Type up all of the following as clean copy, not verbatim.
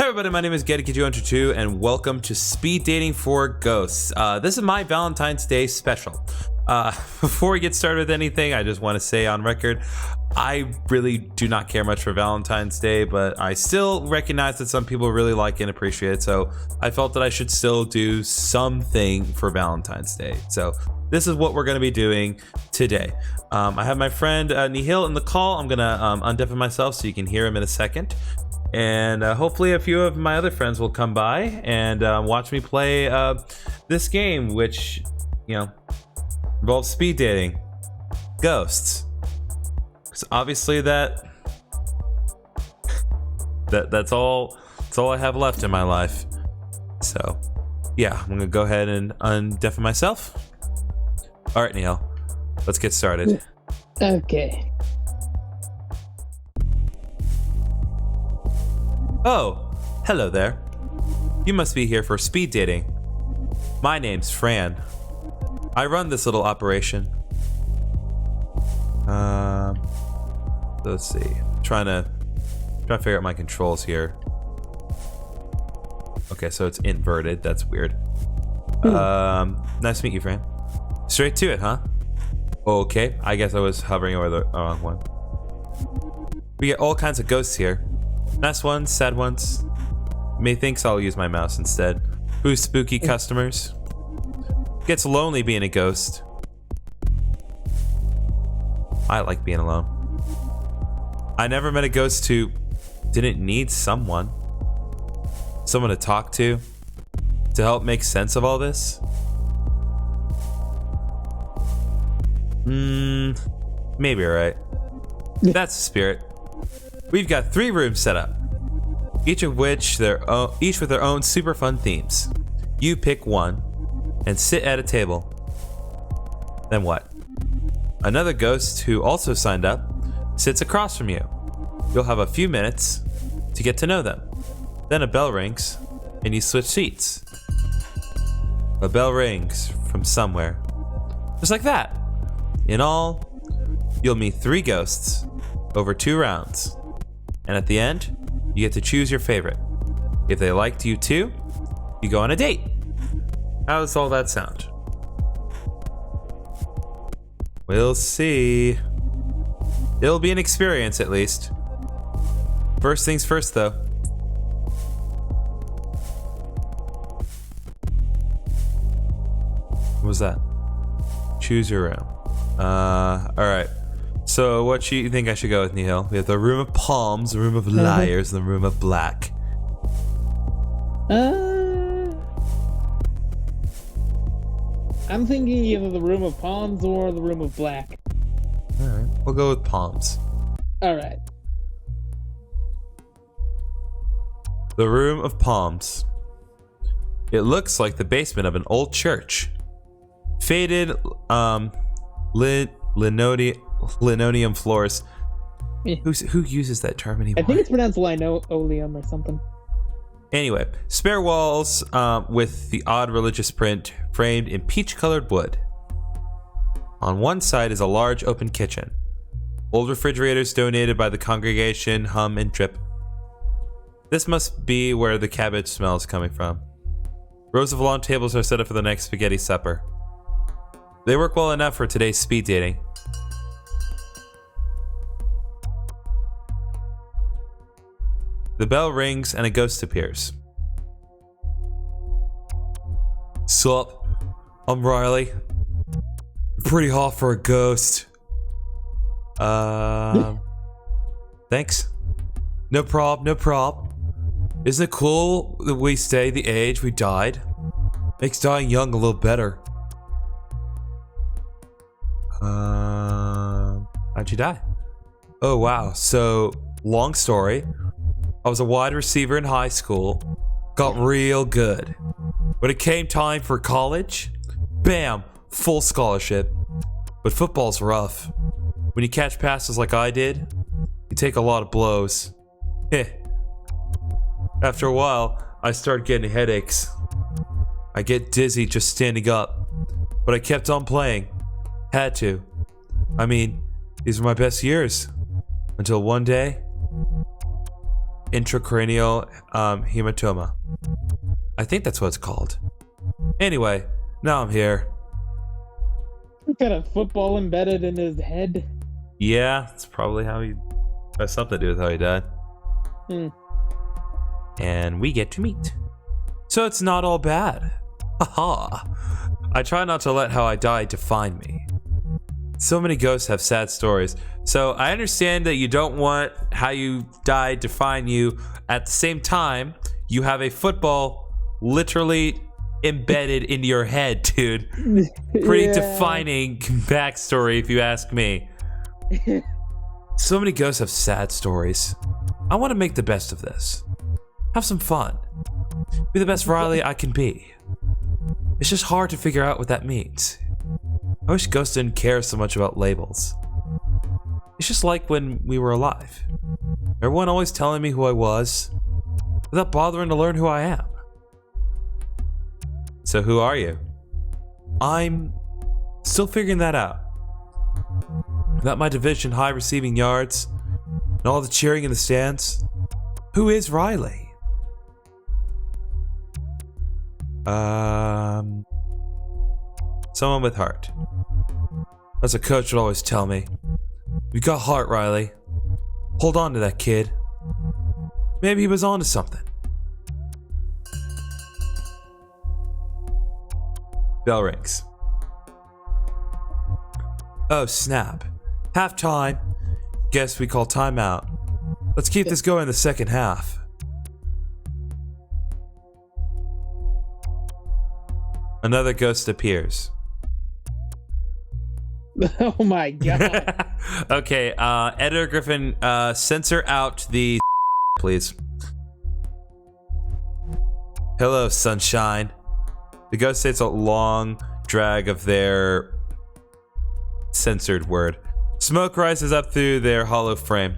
Hi everybody, my name is GetAKid202 and welcome to Speed Dating for Ghosts. This is my Valentine's Day special. Before we get started with anything, I just want to say on record, I really do not care much for Valentine's Day, but I still recognize that some people really like and appreciate it, so I felt that I should still do something for Valentine's Day. So this is what we're going to be doing today. I have my friend Nihil in the call. I'm going to undeafen myself so you can hear him in a second. And hopefully a few of my other friends will come by and watch me play this game, which, you know, involves speed dating, ghosts. Because obviously that's all I have left in my life. So yeah, I'm gonna go ahead and undeafen myself. All right, Neil, let's get started. Okay. Oh, hello there. You must be here for speed dating. My name's Fran. I run this little operation. Let's see. Trying to figure out my controls here. Okay, so it's inverted. That's weird. Nice to meet you, Fran. Straight to it, huh? Okay, I guess I was hovering over the wrong one. We get all kinds of ghosts here. Nice ones, sad ones. Methinks I'll use my mouse instead. Who's spooky customers? Gets lonely being a ghost. I like being alone. I never met a ghost who didn't need someone to talk to help make sense of all this. Maybe you're right. That's the spirit. We've got 3 rooms set up, each with their own super fun themes. You pick one and sit at a table. Then what? Another ghost who also signed up sits across from you. You'll have a few minutes to get to know them. Then a bell rings and you switch seats. A bell rings from somewhere. Just like that. In all, you'll meet 3 ghosts over 2 rounds. And at the end, you get to choose your favorite. If they liked you too, you go on a date. How does all that sound? We'll see. It'll be an experience at least. First things first though. What was that? Choose your room. Alright. So what do you think I should go with, Nihil? We have the room of palms, the room of liars, and the room of black. I'm thinking either the room of palms or the room of black. Alright, we'll go with palms. Alright. The room of palms. It looks like the basement of an old church. Faded, linoleum floors. Yeah. Who uses that term anymore? I think it's pronounced linoleum or something. Anyway, spare walls with the odd religious print framed in peach-colored wood. On one side is a large open kitchen. Old refrigerators donated by the congregation hum and drip. This must be where the cabbage smell is coming from. Rows of long tables are set up for the next spaghetti supper. They work well enough for today's speed dating. The bell rings and a ghost appears. Sup? I'm Riley. Pretty hot for a ghost. Thanks. No prob. Isn't it cool that we stay the age we died? Makes dying young a little better. How'd you die? Oh wow, so long story. I was a wide receiver in high school, got real good. When it came time for college, bam, full scholarship. But football's rough. When you catch passes like I did, you take a lot of blows. After a while, I started getting headaches. I get dizzy just standing up, but I kept on playing. Had to. I mean, these were my best years. Until one day, intracranial hematoma. I think that's what it's called. Anyway, now I'm here. Got a football embedded in his head. Yeah, that's probably how he has something to do with how he died. And we get to meet. So it's not all bad. Haha. I try not to let how I died define me. So many ghosts have sad stories. So I understand that you don't want how you died define you. At the same time, you have a football literally embedded into your head, dude. Pretty defining backstory, if you ask me. So many ghosts have sad stories. I want to make the best of this. Have some fun. Be the best Riley I can be. It's just hard to figure out what that means. I wish ghosts didn't care so much about labels. It's just like when we were alive. Everyone always telling me who I was, without bothering to learn who I am. So who are you? I'm still figuring that out. Without my division high receiving yards, and all the cheering in the stands, who is Riley? Someone with heart. As a coach would always tell me, you got heart, Riley. Hold on to that kid. Maybe he was onto something. Bell rings. Oh, snap. Halftime. Guess we call timeout. Let's keep this going in the second half. Another ghost appears. Oh my god. Okay, Editor Griffin, censor out the please. Hello, sunshine. The ghost states a long drag of their censored word. Smoke rises up through their hollow frame,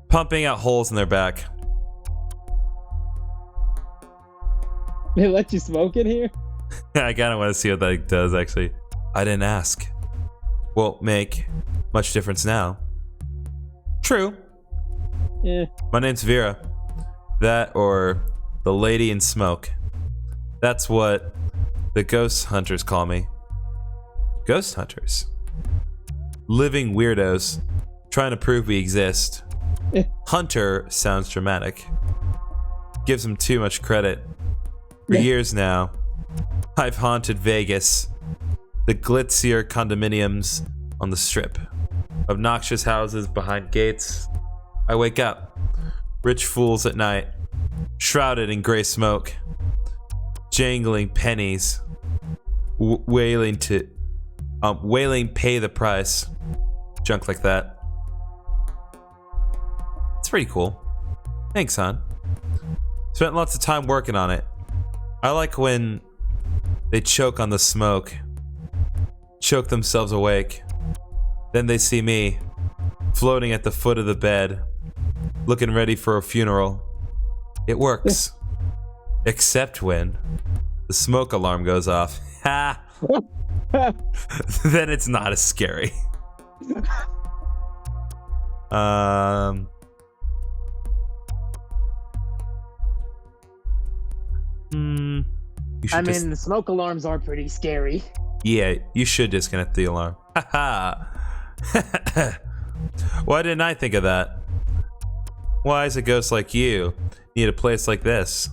pumping out holes in their back. They let you smoke in here? I kind of want to see what that does, actually. I didn't ask. Won't make much difference now. True. Yeah. My name's Vera. That or the lady in smoke. That's what the ghost hunters call me. Ghost hunters. Living weirdos trying to prove we exist. Hunter sounds dramatic. Gives them too much credit. For years now, I've haunted Vegas. The glitzier condominiums on the strip. Obnoxious houses behind gates. I wake up. Rich fools at night. Shrouded in gray smoke. Jangling pennies. Wailing pay the price. Junk like that. It's pretty cool. Thanks, hon. Spent lots of time working on it. I like when they choke on the smoke. Choke themselves awake. Then they see me, floating at the foot of the bed, looking ready for a funeral. It works. Except when the smoke alarm goes off. Ha! Then it's not as scary. I mean, the smoke alarms are pretty scary. Yeah, you should disconnect the alarm. Haha. Why didn't I think of that? Why does a ghost like you need a place like this?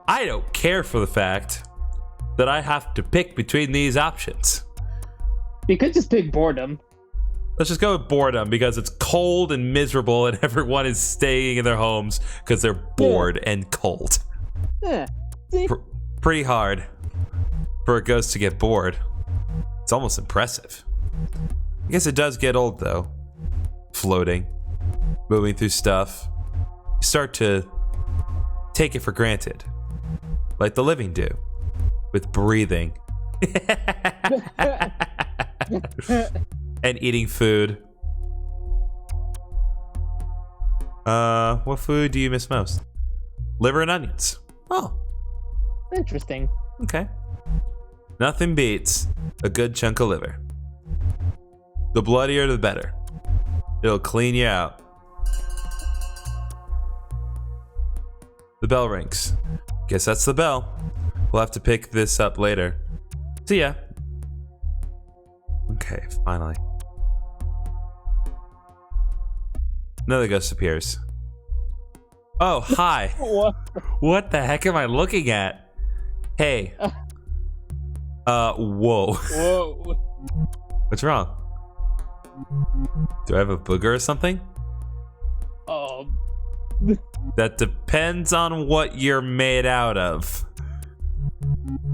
I don't care for the fact that I have to pick between these options. You could just pick boredom. Let's just go with boredom because it's cold and miserable and everyone is staying in their homes because they're bored and cold. Yeah. See? Pretty hard for a ghost to get bored. It's almost impressive. I guess it does get old though. Floating, moving through stuff. You start to take it for granted. Like the living do. With breathing. And eating food. What food do you miss most? Liver and onions. Oh. The bloodier, the better. It'll clean you out. The bell rings. Guess that's the bell. We'll have to pick this up later. See ya. Okay, finally. Another ghost appears. Oh, hi. What the heck am I looking at? Hey. Whoa. Whoa. What's wrong? Do I have a booger or something? That depends on what you're made out of.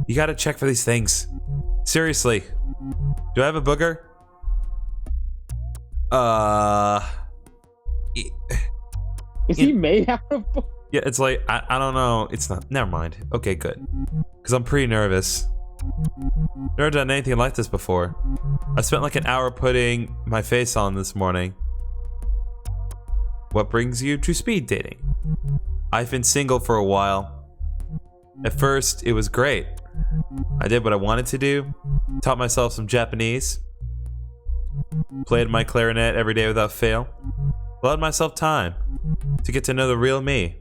You gotta check for these things. Seriously. Do I have a booger? Is he made out of? Yeah, it's like, I don't know. It's not. Never mind. Okay, good. Because I'm pretty nervous. Never done anything like this before. I spent like an hour putting my face on this morning. What brings you to speed dating? I've been single for a while. At first, it was great. I did what I wanted to do. Taught myself some Japanese. Played my clarinet every day without fail. Allowed myself time to get to know the real me.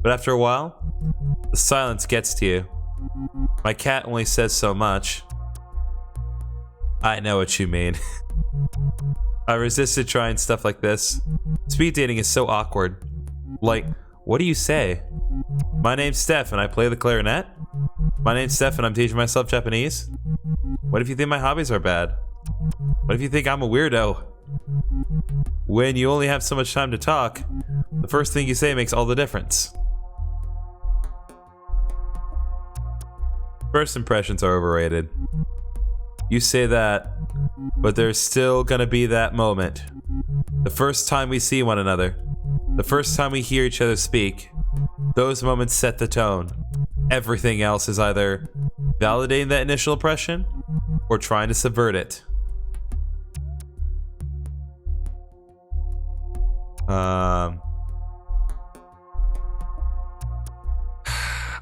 But after a while, the silence gets to you. My cat only says so much. I know what you mean. I resisted trying stuff like this. Speed dating is so awkward. Like, what do you say? My name's Steph and I play the clarinet? My name's Steph and I'm teaching myself Japanese? What if you think my hobbies are bad? What if you think I'm a weirdo? When you only have so much time to talk, the first thing you say makes all the difference. First impressions are overrated. You say that, but there's still gonna be that moment. The first time we see one another, the first time we hear each other speak, those moments set the tone. Everything else is either validating that initial impression or trying to subvert it. I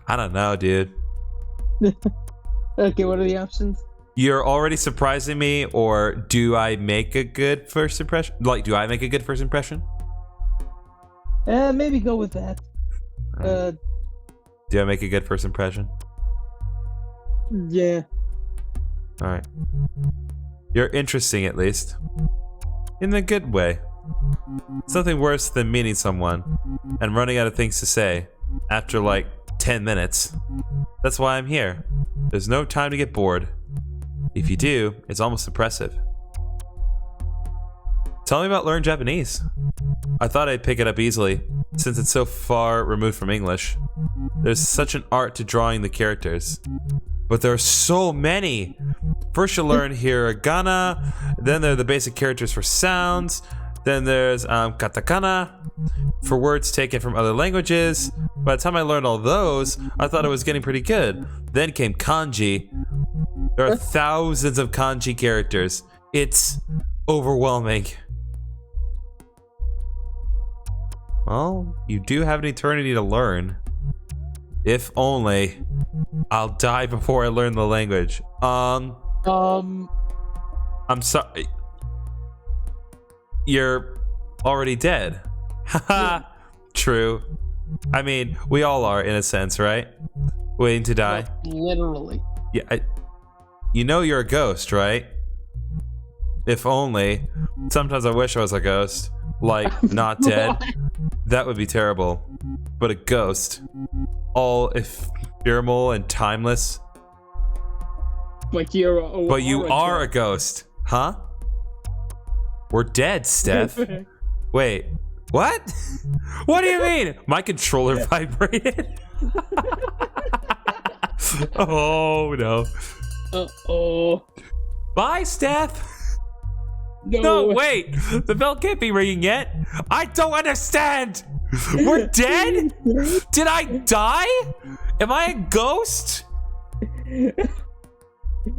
don't know, dude. Okay, what are the options? You're already surprising me, or do I make a good first impression? Like, do I make a good first impression? Maybe go with that. Do I make a good first impression? Yeah. Alright. You're interesting, at least. In a good way. It's nothing worse than meeting someone and running out of things to say after like 10 minutes. That's why I'm here. There's no time to get bored. If you do, it's almost oppressive. Tell me about learning Japanese. I thought I'd pick it up easily, since it's so far removed from English. There's such an art to drawing the characters. But there are so many! First you learn hiragana, then there are the basic characters for sounds, then there's katakana, for words taken from other languages. By the time I learned all those, I thought I was getting pretty good. Then came kanji. There are thousands of kanji characters. It's overwhelming. Well, you do have an eternity to learn. If only I'll die before I learn the language. I'm sorry. You're already dead. Haha. True. I mean, we all are in a sense, right? Waiting to die. Literally. Yeah, you know you're a ghost, right? If only. Sometimes I wish I was a ghost. Like, not dead. That would be terrible. But a ghost. All ephemeral and timeless. But you are a ghost. Huh? We're dead, Steph. Wait. What? What do you mean? My controller vibrated? Oh, no. Uh-oh. Bye, Steph. No. No, wait. The bell can't be ringing yet. I don't understand. We're dead? Did I die? Am I a ghost?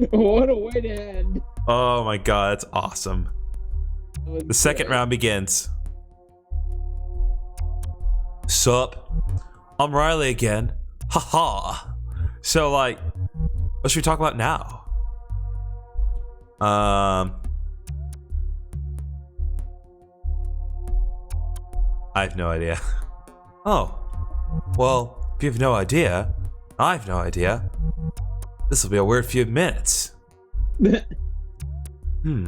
What a way to end. Oh my god, that's awesome. The second round begins. Sup? I'm Riley again. Haha. So, like, what should we talk about now? I have no idea. Oh, well, if you have no idea, I have no idea. This will be a weird few minutes. Hmm.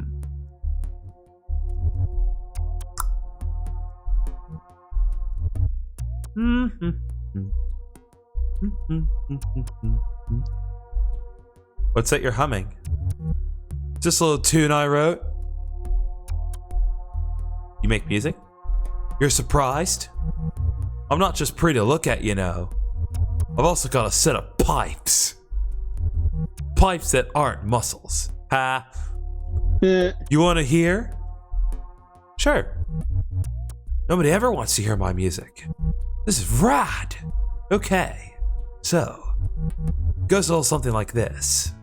What's that you're humming? Just a little tune I wrote. You make music? You're surprised? I'm not just pretty to look at, you know. I've also got a set of pipes. Pipes that aren't muscles. Ha. You want to hear? Sure. Nobody ever wants to hear my music. This is rad. Okay. So, goes a little something like this.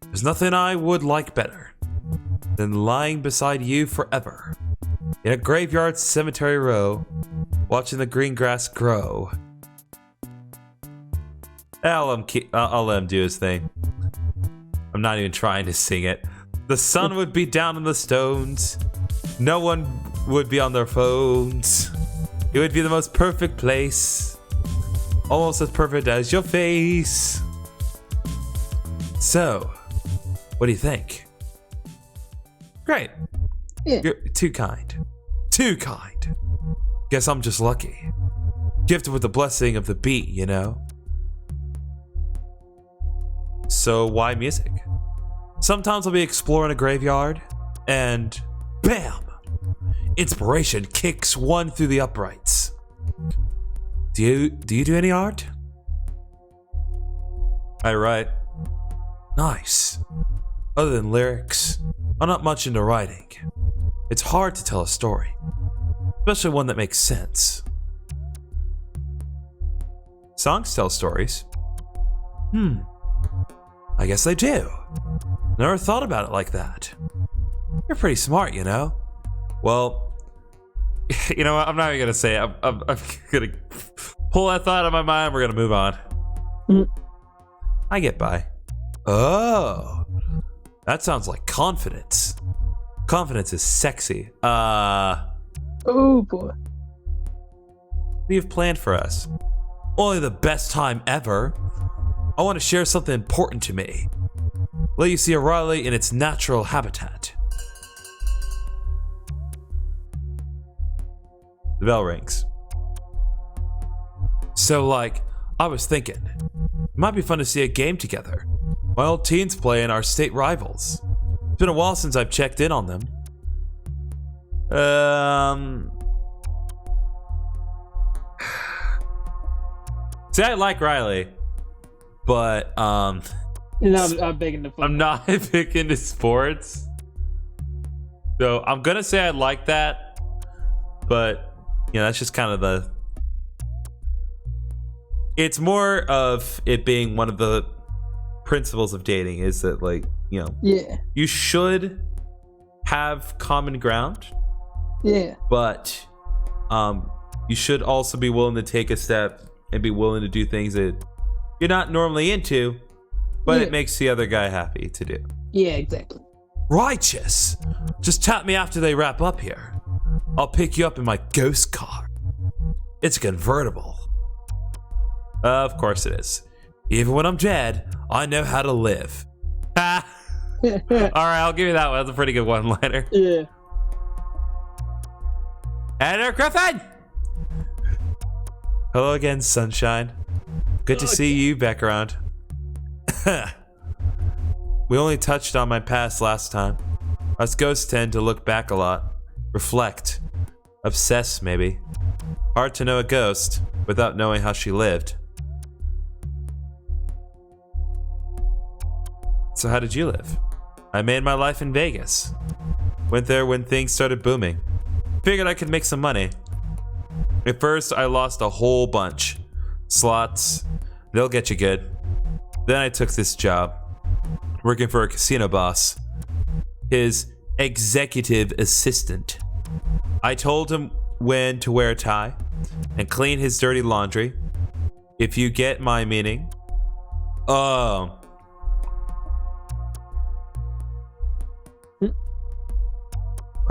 There's nothing I would like better than lying beside you forever in a graveyard cemetery row, watching the green grass grow. I'll let him do his thing. I'm not even trying to sing it. The sun would be down in the stones. No one would be on their phones. It would be the most perfect place. Almost as perfect as your face. So, what do you think? Great. Yeah. You're too kind. Too kind. Guess I'm just lucky. Gifted with the blessing of the beat, you know? So why music? Sometimes I'll be exploring a graveyard and BAM! Inspiration kicks one through the uprights. Do you do any art? I write. Nice. Other than lyrics, I'm not much into writing. It's hard to tell a story, especially one that makes sense. Songs tell stories. I guess they do. Never thought about it like that. You're pretty smart, you know? Well, you know what? I'm not even gonna say it. I'm gonna pull that thought out of my mind. We're gonna move on. I get by. Oh, that sounds like confidence. Confidence is sexy. Oh boy. What do you have planned for us? Only the best time ever. I want to share something important to me. Let you see O'Reilly in its natural habitat. The bell rings. So, like, I was thinking, it might be fun to see a game together. My old teams play in our state rivals. It's been a while since I've checked in on them. See, I like Riley, but You're not big into football. I'm not big into sports. So I'm gonna say I like that, but you know, that's just kind of the. It's more of it being one of the principles of dating is that, like, you know, Yeah. you should have common ground, Yeah. but you should also be willing to take a step and be willing to do things that you're not normally into, but it makes the other guy happy to do. Yeah, exactly. Righteous. Just tap me after they wrap up here. I'll pick you up in my ghost car. It's a convertible. Of course it is. Even when I'm dead, I know how to live. Ha! Alright, I'll give you that one. That's a pretty good one-liner. Yeah. Editor Griffin! Hello again, sunshine. Good to see you back around. We only touched on my past last time. Us ghosts tend to look back a lot. Reflect. Obsess, maybe. Hard to know a ghost without knowing how she lived. So how did you live? I made my life in Vegas. Went there when things started booming. Figured I could make some money. At first, I lost a whole bunch. Slots, they'll get you good. Then I took this job, working for a casino boss. His executive assistant. I told him when to wear a tie and clean his dirty laundry. If you get my meaning. Oh.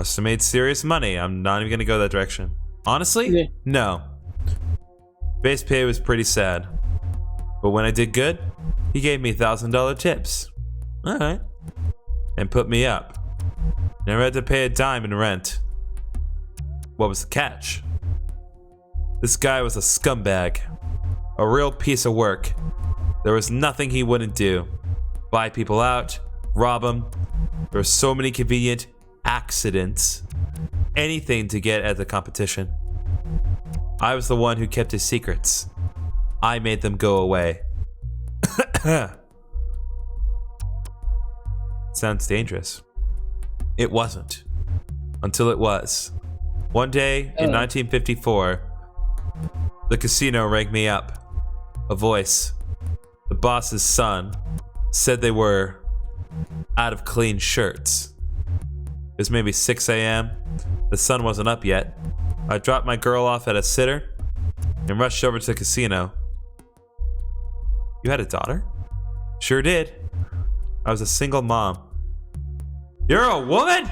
Must have made serious money. I'm not even gonna go that direction. Honestly, Yeah. no. Base pay was pretty sad. But when I did good, he gave me $1,000 tips. Alright. And put me up. Never had to pay a dime in rent. What was the catch? This guy was a scumbag. A real piece of work. There was nothing he wouldn't do. Buy people out, rob them. There were so many convenient accidents. Anything to get at the competition. I was the one who kept his secrets. I made them go away. Sounds dangerous. It wasn't. Until it was. One day in 1954, the casino rang me up. A voice. The boss's son said they were out of clean shirts. It was maybe 6 a.m. The sun wasn't up yet. I dropped my girl off at a sitter and rushed over to the casino. You had a daughter? Sure did. I was a single mom. You're a woman?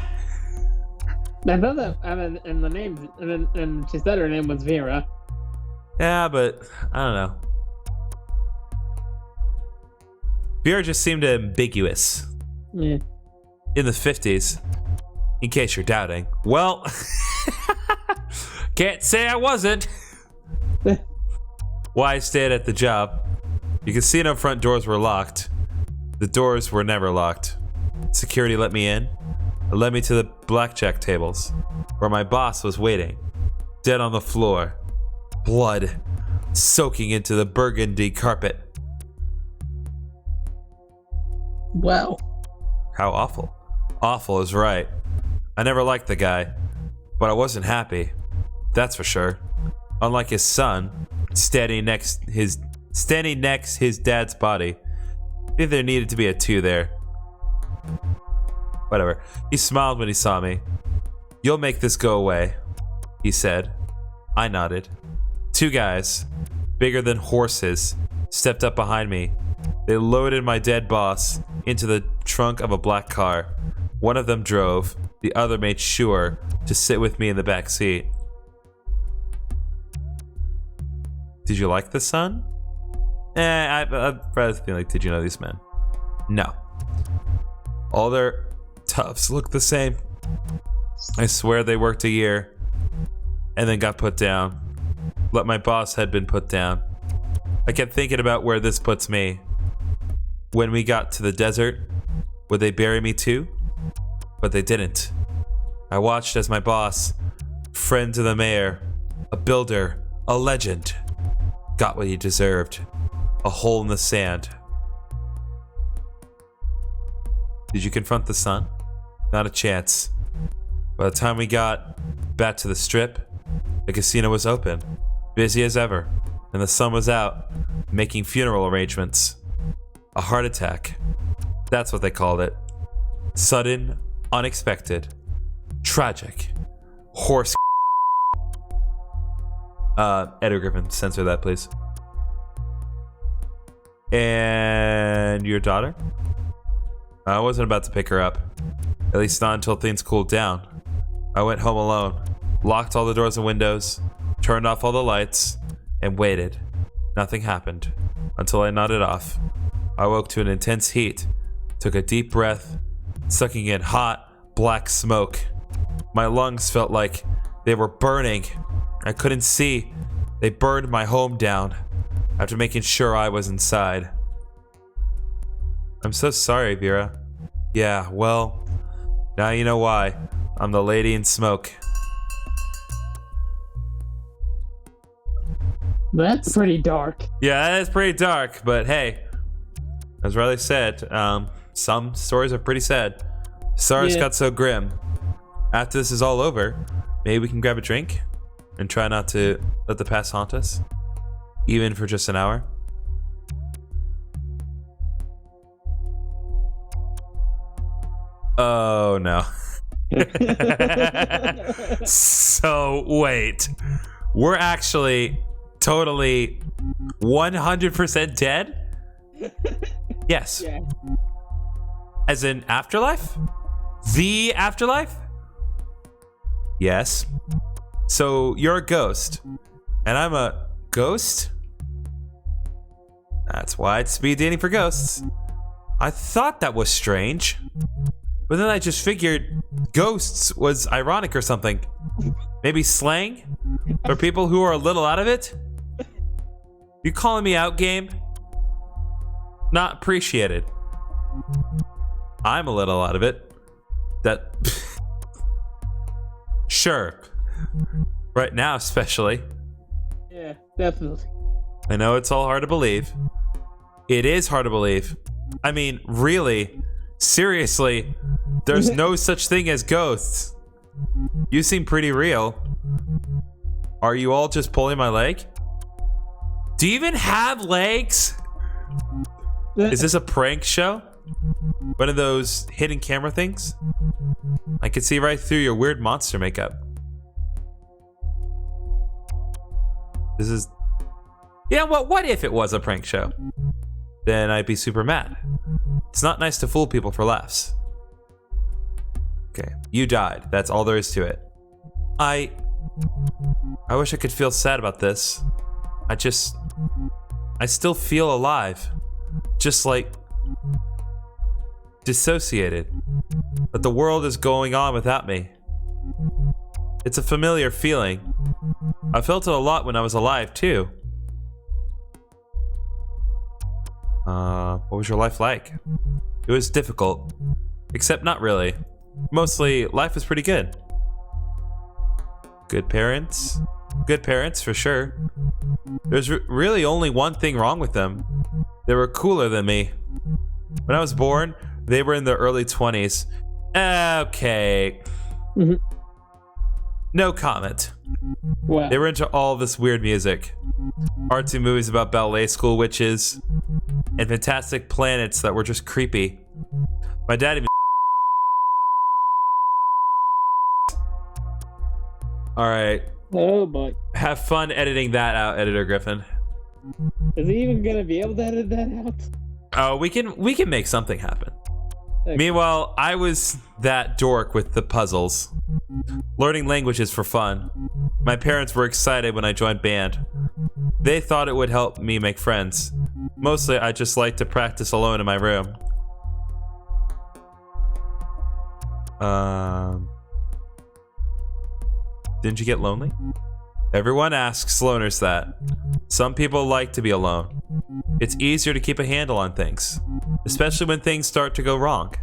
I thought that, and the name, and she said her name was Vera. Yeah, but I don't know. Vera just seemed ambiguous. Yeah. In the 50s, in case you're doubting. Well, can't say I wasn't. Why I stayed at the job. The casino front doors were locked. The doors were never locked. Security let me in. It led me to the blackjack tables, where my boss was waiting, dead on the floor, blood soaking into the burgundy carpet. Wow. How awful. Awful is right. I never liked the guy, but I wasn't happy. That's for sure. Unlike his son, standing next his dad's body. Maybe there needed to be a 2 there. Whatever. He smiled when he saw me. You'll make this go away, he said. I nodded. 2 guys, bigger than horses, stepped up behind me. They loaded my dead boss into the trunk of a black car. One of them drove. The other made sure to sit with me in the back seat. Did you like the son? I'd rather feel like, did you know these men? No. All their tufts look the same. I swear they worked a year and then got put down. But my boss had been put down. I kept thinking about where this puts me. When we got to the desert, would they bury me too? But they didn't. I watched as my boss, friend to the mayor, a builder, a legend, got what he deserved. A hole in the sand. Did you confront the son? Not a chance. By the time we got back to the strip, the casino was open, busy as ever, and the sun was out, making funeral arrangements. A heart attack. That's what they called it. Sudden, unexpected, tragic, horse. Edgar Griffin, censor that, please. And your daughter? I wasn't about to pick her up. At least not until things cooled down. I went home alone, locked all the doors and windows, turned off all the lights, and waited. Nothing happened until I nodded off. I woke to an intense heat, took a deep breath, sucking in hot, black smoke. My lungs felt like they were burning. I couldn't see. They burned my home down after making sure I was inside. I'm so sorry, Vera. Yeah, well, now you know why. I'm the lady in smoke. That's pretty dark. Yeah, that is pretty dark, but hey, as Riley said, some stories are pretty sad. Stars got so grim. After this is all over, maybe we can grab a drink and try not to let the past haunt us, even for just an hour. Oh no. So wait, we're actually totally 100% dead? Yes. Yeah. As in afterlife? The afterlife? Yes. So you're a ghost, and I'm a ghost? That's why it's speed dating for ghosts. I thought that was strange, but then I just figured ghosts was ironic or something. Maybe slang for people who are a little out of it? You calling me out, game? Not appreciated. I'm a little out of it. That... Sure. Right now, especially. Yeah, definitely. I know it's all hard to believe. It is hard to believe. I mean, really, seriously, there's no such thing as ghosts. You seem pretty real. Are you all just pulling my leg? Do you even have legs? Is this a prank show? One of those hidden camera things? I can see right through your weird monster makeup. This is... Yeah, what if it was a prank show? Then I'd be super mad. It's not nice to fool people for laughs. Okay, you died. That's all there is to it. I wish I could feel sad about this. I still feel alive. Just like... dissociated. But the world is going on without me. It's a familiar feeling. I felt it a lot when I was alive, too. What was your life like? It was difficult. Except not really. Mostly, life was pretty good. Good parents? Good parents, for sure. There's really only one thing wrong with them. They were cooler than me. When I was born, they were in their early 20s. Okay. No comment. Wow. They were into all this weird music. Artsy movies about ballet school witches. And fantastic planets that were just creepy. My dad even... Alright. Oh boy. Have fun editing that out, Editor Griffin. Is he even gonna be able to edit that out? Oh, we can make something happen. Okay. Meanwhile, I was that dork with the puzzles. Learning languages for fun. My parents were excited when I joined band. They thought it would help me make friends. Mostly, I just like to practice alone in my room. Didn't you get lonely? Everyone asks loners that. Some people like to be alone. It's easier to keep a handle on things, especially when things start to go wrong.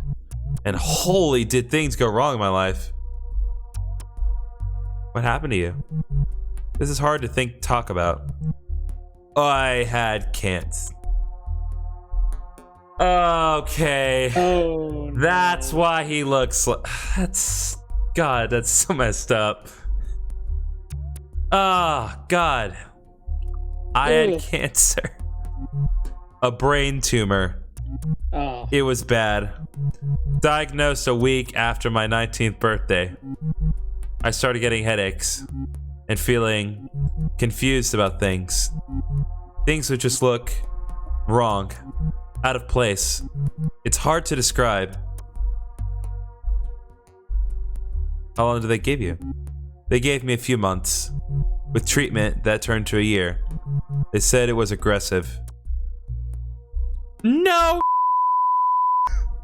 And holy, did things go wrong in my life. What happened to you? This is hard to talk about. I had cancer. Okay. Oh, no. That's why he looks like... God, that's so messed up. Oh, God. I had cancer. A brain tumor. Oh. It was bad. Diagnosed a week after my 19th birthday. I started getting headaches and feeling confused about things. Things would just look wrong, out of place. It's hard to describe. How long did they give you? They gave me a few months. With treatment, that turned to a year. They said it was aggressive. No!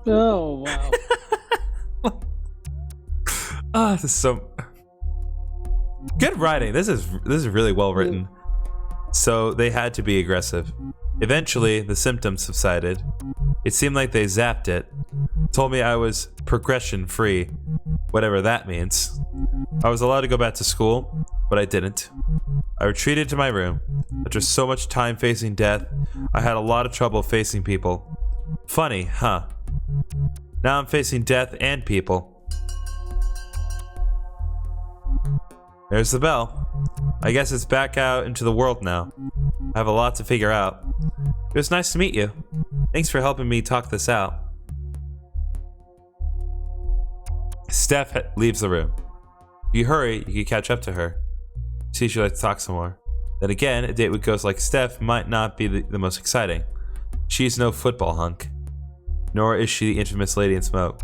Oh, wow. Ah, this is so... Good writing. This is really well written. So they had to be aggressive. Eventually, the symptoms subsided. It seemed like they zapped it. Told me I was progression-free. Whatever that means. I was allowed to go back to school, but I didn't. I retreated to my room. After so much time facing death, I had a lot of trouble facing people. Funny, huh? Now I'm facing death and people. There's the bell. I guess it's back out into the world now. I have a lot to figure out. It was nice to meet you. Thanks for helping me talk this out. Steph leaves the room. If you hurry, you can catch up to her. See if she'd like to talk some more. Then again, a date with ghosts like Steph might not be the most exciting. She's no football hunk. Nor is she the infamous lady in smoke.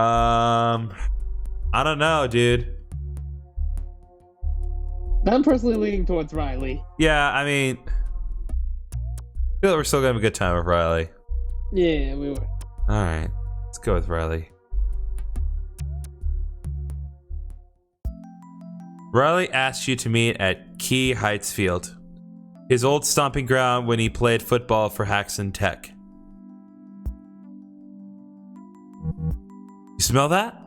I don't know, dude. I'm personally leaning towards Riley. Yeah, I mean, I feel like we're still gonna have a good time with Riley. Yeah, we were. All right, let's go with Riley. Riley asked you to meet at Key Heights Field, his old stomping ground when he played football for Haxon Tech. You smell that?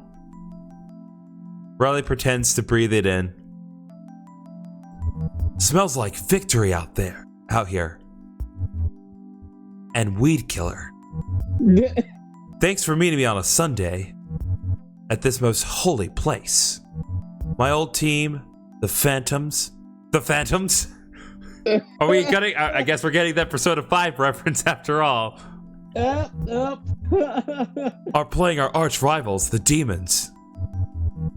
Riley pretends to breathe it in. Smells like victory out here. And weed killer. Thanks for meeting me on a Sunday at this most holy place. My old team, the Phantoms. The Phantoms? Are we getting? I guess we're getting that Persona 5 reference after all. Are playing our arch rivals, the Demons.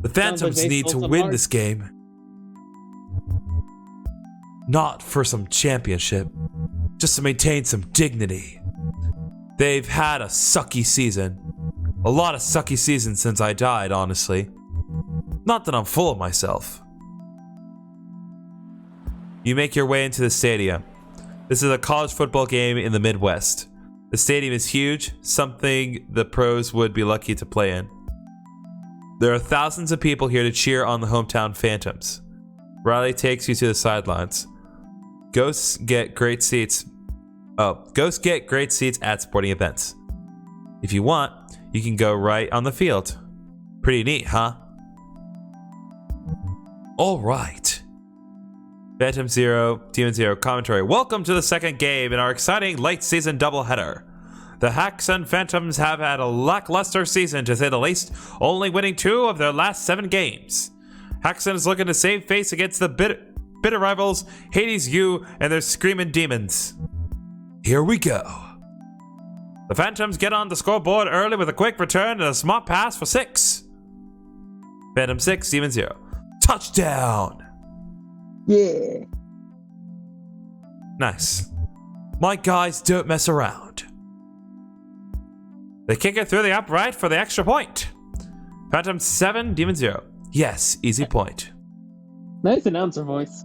The Phantoms need to win this game. Not for some championship, just to maintain some dignity. They've had a sucky season. A lot of sucky seasons since I died, honestly. Not that I'm full of myself. You make your way into the stadium. This is a college football game in the Midwest. The stadium is huge, something the pros would be lucky to play in. There are thousands of people here to cheer on the hometown Phantoms. Riley takes you to the sidelines. Ghosts get great seats. Ghosts get great seats at sporting events. If you want, you can go right on the field. Pretty neat, huh? All right. Phantom Zero, Demon Zero commentary. Welcome to the second game in our exciting late season doubleheader. The Haxon Phantoms have had a lackluster season, to say the least, only winning 2 of their last 7 games. Haxon is looking to save face against the bitter rivals Hades U and their screaming demons. Here we go. The Phantoms get on the scoreboard early with a quick return and a smart pass for 6. Phantom 6, Demon 0. Touchdown! Yeah. Nice. My guys don't mess around. They kick it through the upright for the extra point. Phantom 7, Demon 0. Yes, easy point. Nice announcer voice.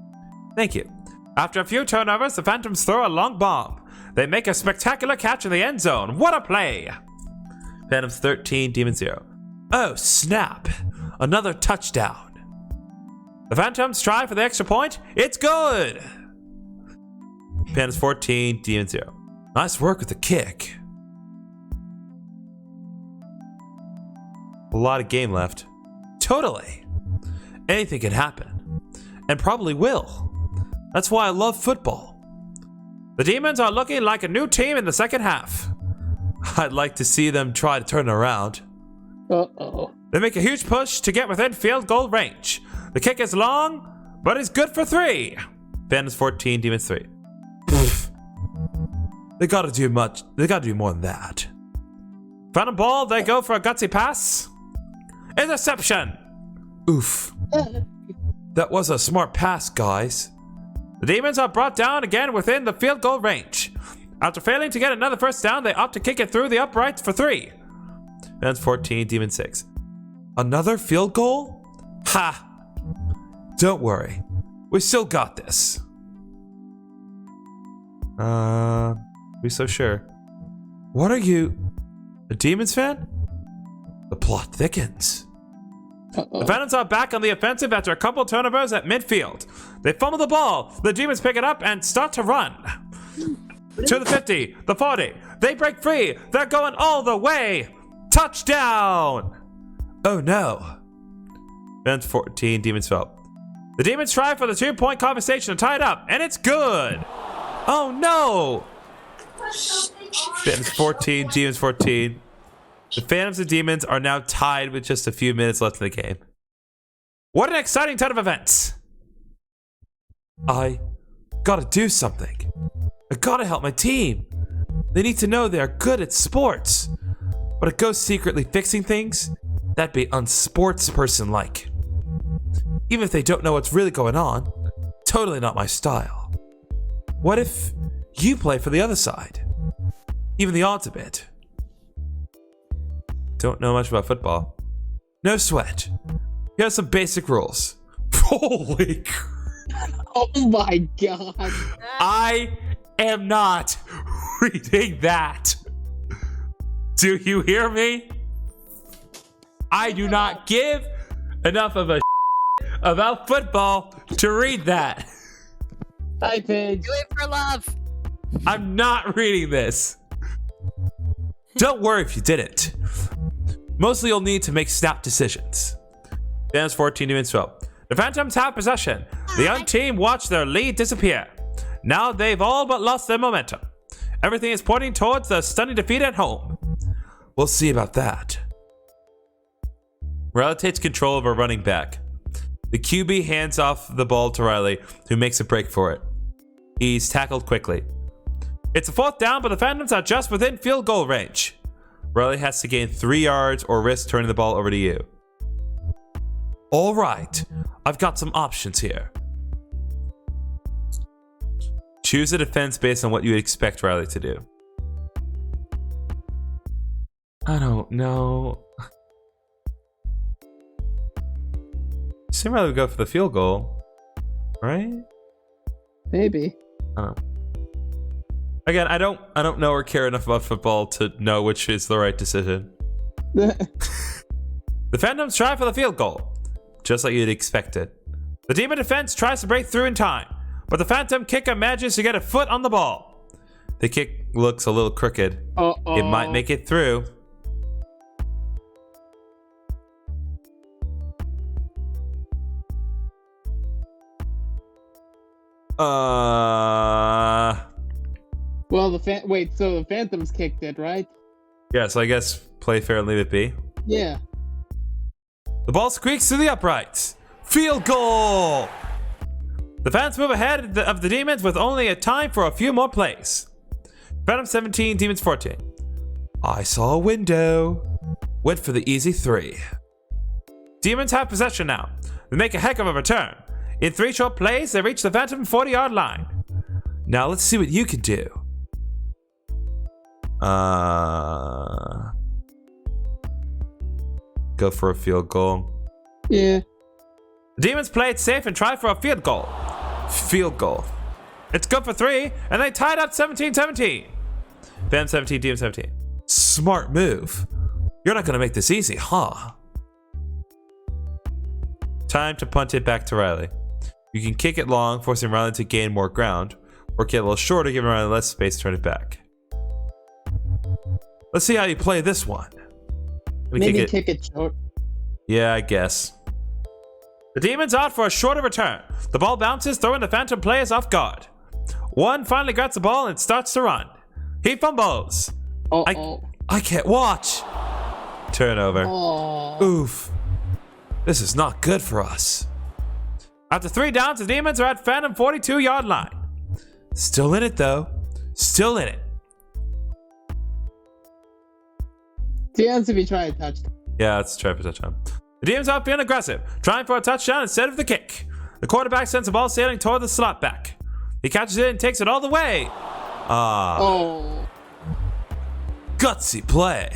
Thank you. After a few turnovers, the Phantoms throw a long bomb. They make a spectacular catch in the end zone. What a play! Phantoms 13, Demon 0. Oh, snap. Another touchdown. The Phantoms try for the extra point. It's good! Phantoms 14, Demon 0. Nice work with the kick. A lot of game left. Totally. Anything can happen. And probably will. That's why I love football. The Demons are looking like a new team in the second half. I'd like to see them try to turn it around. Uh-oh. They make a huge push to get within field goal range. The kick is long, but it's good for 3. Phantoms 14, Demons 3. They gotta do more than that. Phantom ball, they go for a gutsy pass. Interception! Oof. That was a smart pass, guys. The Demons are brought down again within the field goal range. After failing to get another first down, they opt to kick it through the uprights for 3. Phantoms 14, Demon 6. Another field goal? Ha! Don't worry. We still got this. We so sure. What are you? A Demons fan? The plot thickens. Uh-oh. The Phantoms are back on the offensive after a couple turnovers at midfield. They fumble the ball. The Demons pick it up and start to run. To the 50, the 40. They break free. They're going all the way. Touchdown! Oh no. Phantoms 14, Demons 12. The Demons try for the 2-point conversation to tie it up, and it's good. Oh no! Phantoms 14, Demons 14. The Phantoms and Demons are now tied with just a few minutes left in the game. What an exciting turn of events! I gotta do something. I gotta help my team. They need to know they're good at sports. But a ghost secretly fixing things? That'd be unsportsperson-like. Even if they don't know what's really going on, totally not my style. What if you play for the other side? Even the odds a bit. don't know much about football. No sweat. Here's some basic rules. Holy crap. Oh my god. I am not reading that. Do you hear me? I do not give enough of a about football to read that. Hi, Paige. Do it for love. I'm not reading this. Don't worry if you didn't. Mostly you'll need to make snap decisions. Dance 14 Demons 12. The Phantoms have possession. The young team watched their lead disappear. Now they've all but lost their momentum. Everything is pointing towards the stunning defeat at home. We'll see about that. Riley takes control of a running back. The QB hands off the ball to Riley, who makes a break for it. He's tackled quickly. It's a 4th down, but the Phantoms are just within field goal range. Riley has to gain 3 yards or risk turning the ball over to you. All right, I've got some options here. Choose a defense based on what you would expect Riley to do. I don't know. Seem Riley would go for the field goal, right? Maybe. I don't know. Again, I don't know or care enough about football to know which is the right decision. The Phantoms try for the field goal, just like you'd expected. The Demon defense tries to break through in time, but the Phantom kicker manages to get a foot on the ball. The kick looks a little crooked. It might make it through. Well, wait, so the Phantoms kicked it, right? Yeah, so I guess play fair and leave it be. Yeah. The ball squeaks through the uprights. Field goal! The Phantoms move ahead of the Demons with only a time for a few more plays. Phantom 17, Demons 14. I saw a window. Went for the easy 3. Demons have possession now. They make a heck of a return. In 3 short plays, they reach the Phantom 40-yard line. Now let's see what you can do. Go for a field goal. Yeah. The Demons play it safe and try for a field goal. Field goal. It's good for 3, and they tied up 17-17. Phantom 17, Demons 17. Smart move. You're not going to make this easy, huh? Time to punt it back to Riley. You can kick it long, forcing Riley to gain more ground, or kick it a little shorter, giving Riley less space to turn it back. Let's see how you play this one. Maybe kick it short. Yeah, I guess. The Demons out for a shorter return. The ball bounces, throwing the Phantom players off guard. One finally grabs the ball and starts to run. He fumbles. I can't watch. Turnover. Oof. This is not good for us. After 3 downs, the Demons are at Phantom 42-yard line. Still in it, though. Still in it. Demons to be trying to touch. Yeah, let's try for a touchdown. The Demons are being aggressive, trying for a touchdown instead of the kick. The quarterback sends the ball sailing toward the slot back. He catches it and takes it all the way. Gutsy play.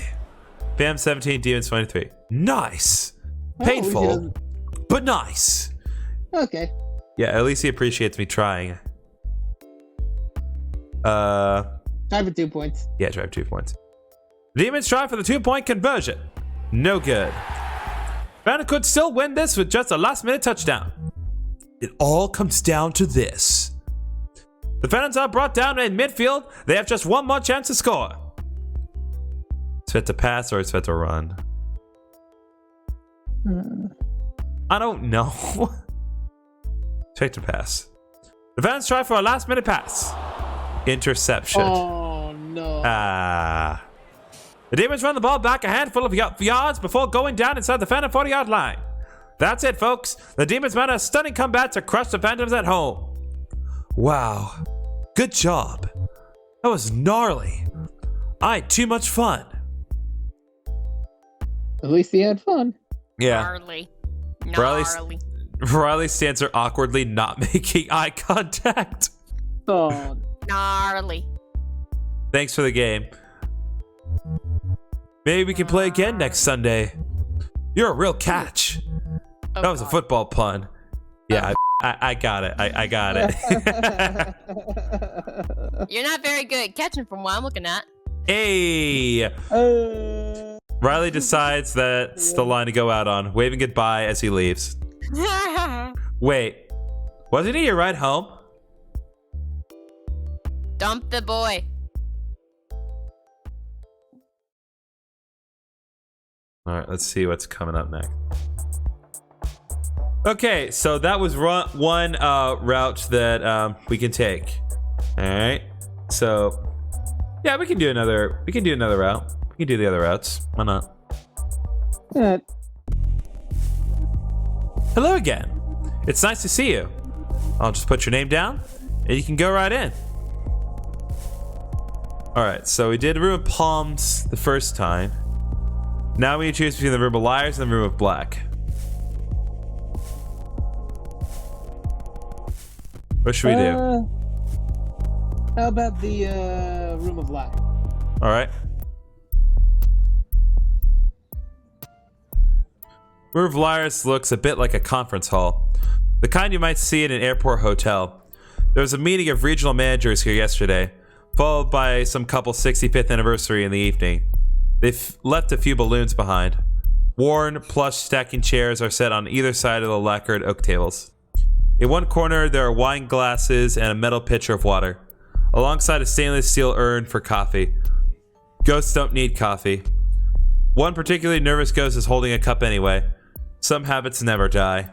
Bam 17, Demons 23. Nice. Painful, but nice. Okay. Yeah, at least he appreciates me trying. Try for 2 points. Yeah, try for 2 points. The Demons try for the 2-point conversion. No good. Phantom could still win this with just a last-minute touchdown. It all comes down to this. The Phantoms are brought down in midfield. They have just one more chance to score. Expect to pass or expect to run? I don't know. Expect to pass. The Phantoms try for a last-minute pass. Interception. Oh, no. The Demons run the ball back a handful of yards before going down inside the Phantom 40-yard line. That's it, folks. The Demons mount a stunning comeback to crush the Phantoms at home. Wow. Good job. That was gnarly. I had too much fun. At least he had fun. Yeah. Gnarly. Riley stands there awkwardly not making eye contact. Oh. Gnarly. Thanks for the game. Maybe we can play again next Sunday. You're a real catch. That was a football pun. Yeah, I got it. I got it. You're not very good at catching from what I'm looking at. Hey! Riley decides that's the line to go out on, waving goodbye as he leaves. Wait, wasn't he your ride home? Dump the boy. Alright, let's see what's coming up next. Okay, so that was one route that we can take. Alright, so yeah, we can do another route. We can do the other routes. Why not? Yeah. Hello again. It's nice to see you. I'll just put your name down and you can go right in. Alright, so we did Room of Palms the first time. Now we choose between the Room of Liars and the Room of Black. What should we do? How about the Room of Black? Alright. Room of Liars looks a bit like a conference hall. The kind you might see in an airport hotel. There was a meeting of regional managers here yesterday, followed by some couple's 65th anniversary in the evening. They've left a few balloons behind. Worn, plush stacking chairs are set on either side of the lacquered oak tables. In one corner, there are wine glasses and a metal pitcher of water, alongside a stainless steel urn for coffee. Ghosts don't need coffee. One particularly nervous ghost is holding a cup anyway. Some habits never die.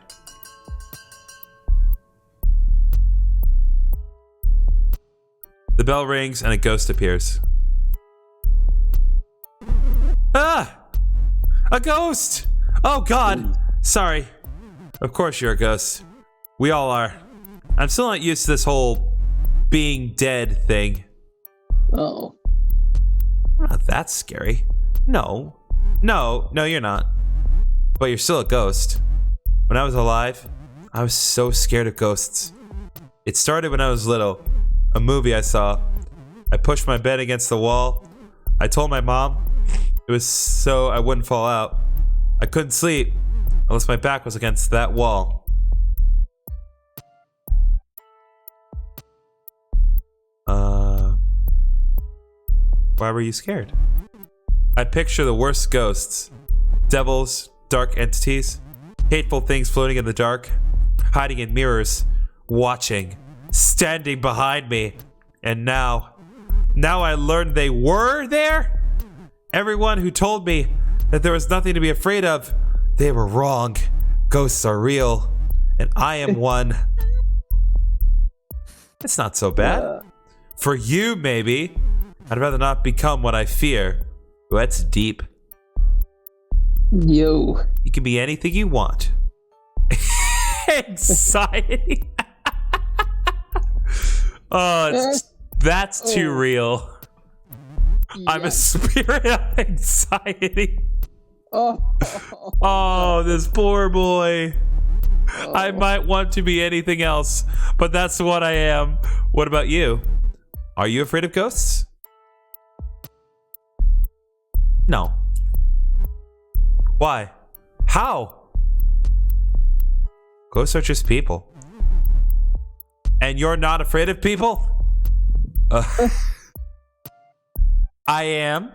The bell rings and a ghost appears. Ah! A ghost! Oh god! Sorry. Of course you're a ghost. We all are. I'm still not used to this whole being dead thing. Oh. Not that scary. No, you're not. But you're still a ghost. When I was alive, I was so scared of ghosts. It started when I was little. A movie I saw. I pushed my bed against the wall. I told my mom it was so I wouldn't fall out. I couldn't sleep unless my back was against that wall. Why were you scared? I picture the worst ghosts. Devils, dark entities, hateful things floating in the dark, hiding in mirrors, watching, standing behind me. And now I learned they were there? Everyone who told me that there was nothing to be afraid of, they were wrong. Ghosts are real, and I am one. It's not so bad. For you, maybe. I'd rather not become what I fear. Ooh, that's deep. Yo. You can be anything you want. Anxiety. That's too real. I'm a spirit of anxiety. Oh, this poor boy. I might want to be anything else, but that's what I am. What about you? Are you afraid of ghosts? No. Why? How? Ghosts are just people. And you're not afraid of people? I am.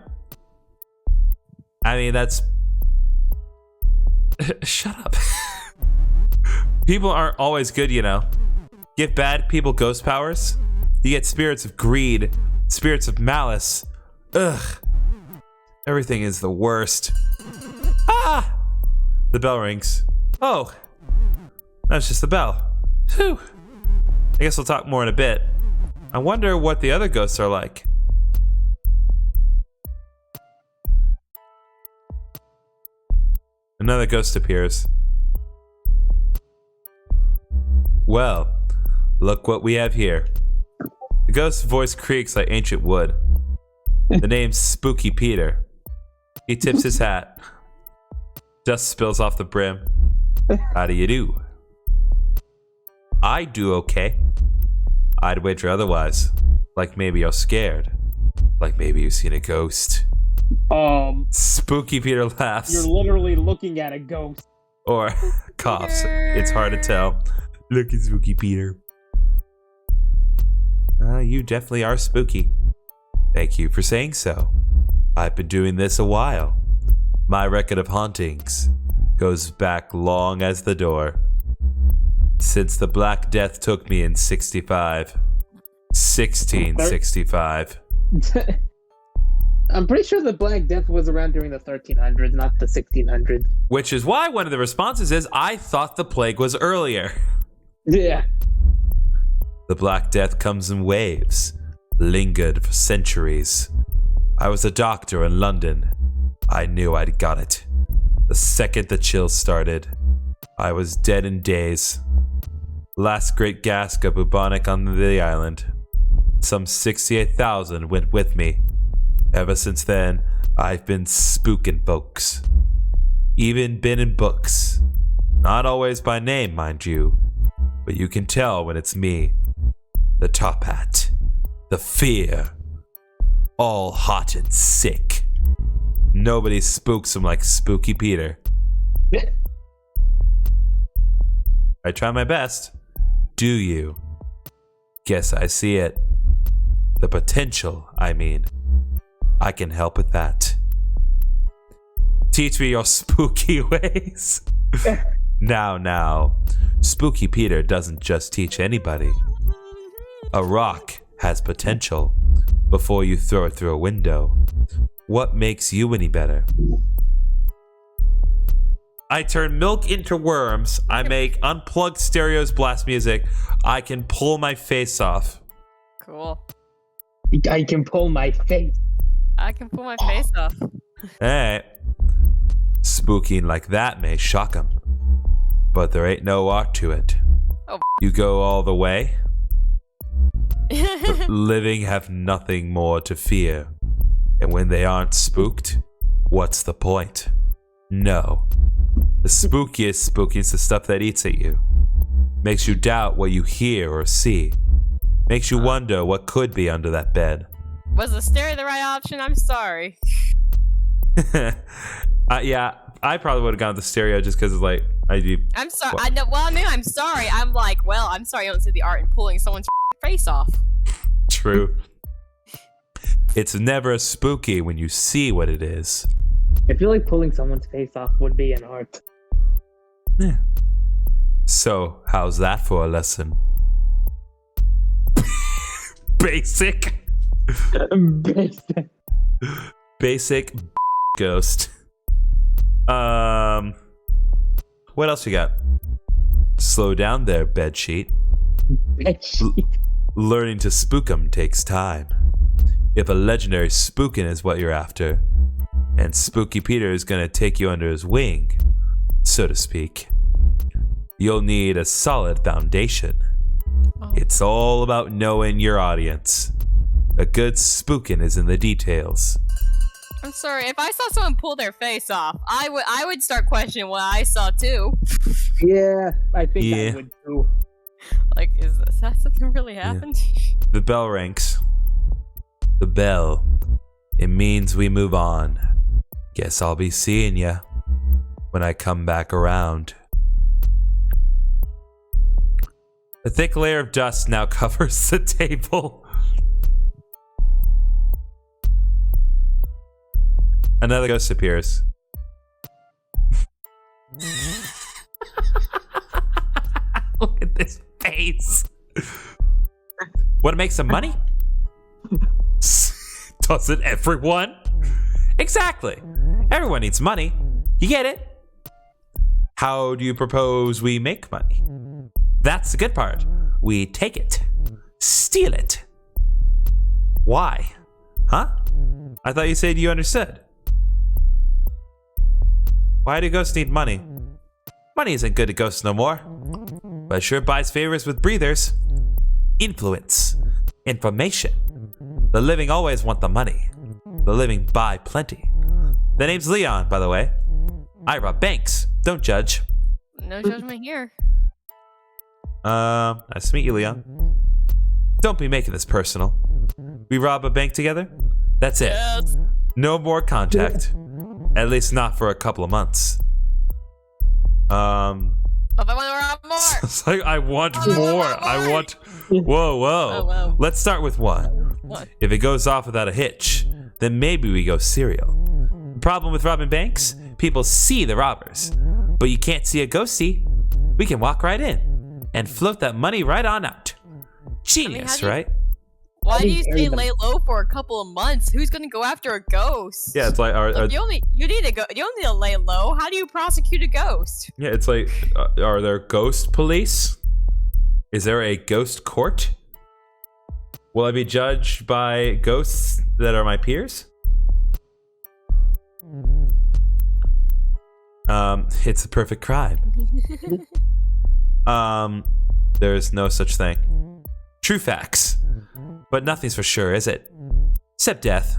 I mean, that's... Shut up. People aren't always good, you know. Give bad people ghost powers, you get spirits of greed, spirits of malice. Ugh. Everything is the worst. Ah! The bell rings. Oh. That's just the bell. Whew. I guess we'll talk more in a bit. I wonder what the other ghosts are like. Another ghost appears. Well, look what we have here. The ghost's voice creaks like ancient wood. The name's Spooky Peter. He tips his hat. Dust spills off the brim. How do you do? I do okay. I'd wager otherwise. Like maybe you're scared. Like maybe you've seen a ghost. Spooky Peter laughs. You're literally looking at a ghost. Or coughs. It's hard to tell. Look at Spooky Peter. You definitely are spooky. Thank you for saying so. I've been doing this a while. My record of hauntings goes back long as the door. Since the Black Death took me in 1665. I'm pretty sure the Black Death was around during the 1300s, not the 1600s. Which is why one of the responses is, I thought the plague was earlier. Yeah. The Black Death comes in waves, lingered for centuries. I was a doctor in London. I knew I'd got it. The second the chills started, I was dead in days. Last great gasp of bubonic on the island. Some 68,000 went with me. Ever since then, I've been spooking folks. Even been in books. Not always by name, mind you. But you can tell when it's me. The top hat. The fear. All hot and sick. Nobody spooks him like Spooky Peter. I try my best. Do you? Guess I see it. The potential, I mean. I can help with that. Teach me your spooky ways. Now. Spooky Peter doesn't just teach anybody. A rock has potential before you throw it through a window. What makes you any better? I turn milk into worms. I make unplugged stereos blast music. I can pull my face off. Cool. I can pull my face. I can pull my face off. Hey, spooking like that may shock 'em, but there ain't no art to it. Oh. You go all the way. The living have nothing more to fear, and when they aren't spooked, what's the point? No. The spookiest is the stuff that eats at you. Makes you doubt what you hear or see. Makes you wonder what could be under that bed. Was the stereo the right option? I'm sorry. Yeah, I probably would have gone with the stereo just because, like, I do. I'm sorry. I know. Well, I mean, I'm sorry. I'm like, well, I'm sorry. I don't see the art in pulling someone's face off. True. It's never spooky when you see what it is. I feel like pulling someone's face off would be an art. Yeah. So, how's that for a lesson? Basic. Basic ghost. What else you got? Slow down there, bedsheet. Learning to spook 'em takes time. If a legendary spookin' is what you're after, and Spooky Peter is gonna take you under his wing, so to speak, you'll need a solid foundation. It's all about knowing your audience. A good spookin' is in the details. I'm sorry. If I saw someone pull their face off, I would start questioning what I saw too. Yeah, I think I would too. Like, is that something really happened? Yeah. The bell rings. The bell. It means we move on. Guess I'll be seeing ya when I come back around. A thick layer of dust now covers the table. Another ghost appears. Look at this face. Want to make some money? Doesn't everyone? Exactly. Everyone needs money. You get it? How do you propose we make money? That's the good part. We take it. Steal it. Why? Huh? I thought you said you understood. Why do ghosts need money? Money isn't good to ghosts no more. But it sure buys favors with breathers. Influence. Information. The living always want the money. The living buy plenty. The name's Leon, by the way. I rob banks. Don't judge. No judgment here. Nice to meet you, Leon. Don't be making this personal. We rob a bank together? That's it. Yes. No more contact. At least not for a couple of months. If I want to rob more. It's like, I want more. I want... Whoa. Oh, whoa. Let's start with one. What? If it goes off without a hitch, then maybe we go serial. The problem with robbing banks? People see the robbers. But you can't see a ghostie. We can walk right in and float that money right on out. Genius, right? Why do you say lay low for a couple of months? Who's gonna go after a ghost? Yeah, it's like... Look, you need to lay low. How do you prosecute a ghost? Yeah, it's like, are there ghost police? Is there a ghost court? Will I be judged by ghosts that are my peers? It's a perfect crime. There's no such thing. True facts. But nothing's for sure, is it? Except death.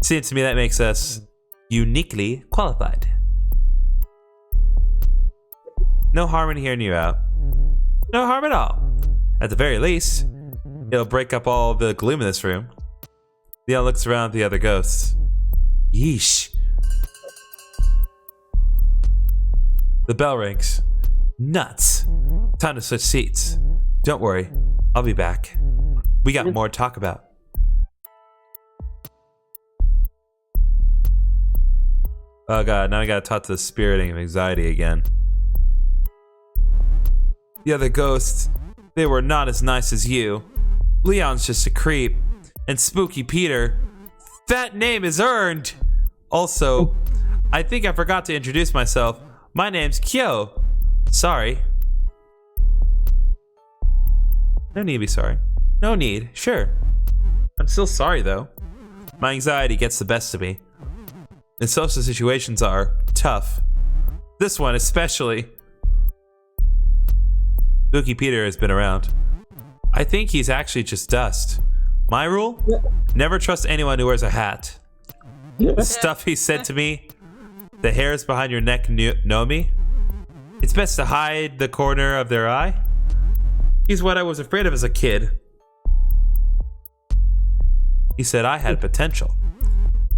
Seems to me that makes us uniquely qualified. No harm in hearing you out. No harm at all. At the very least, it'll break up all the gloom in this room. Leon looks around at the other ghosts. Yeesh. The bell rings. Nuts. Time to switch seats. Don't worry, I'll be back. We got more to talk about. Oh god, now I gotta talk to the spiriting of anxiety again. The other ghosts, they were not as nice as you. Leon's just a creep. And Spooky Peter, that name is earned. Also, I think I forgot to introduce myself. My name's Kyo. Sorry. No need to be sorry. No need, sure. I'm still sorry though. My anxiety gets the best of me. And social situations are tough. This one especially. Spooky Peter has been around. I think he's actually just dust. My rule? Never trust anyone who wears a hat. The stuff he said to me, the hairs behind your neck know me. It's best to hide the corner of their eye. He's what I was afraid of as a kid. He said I had potential.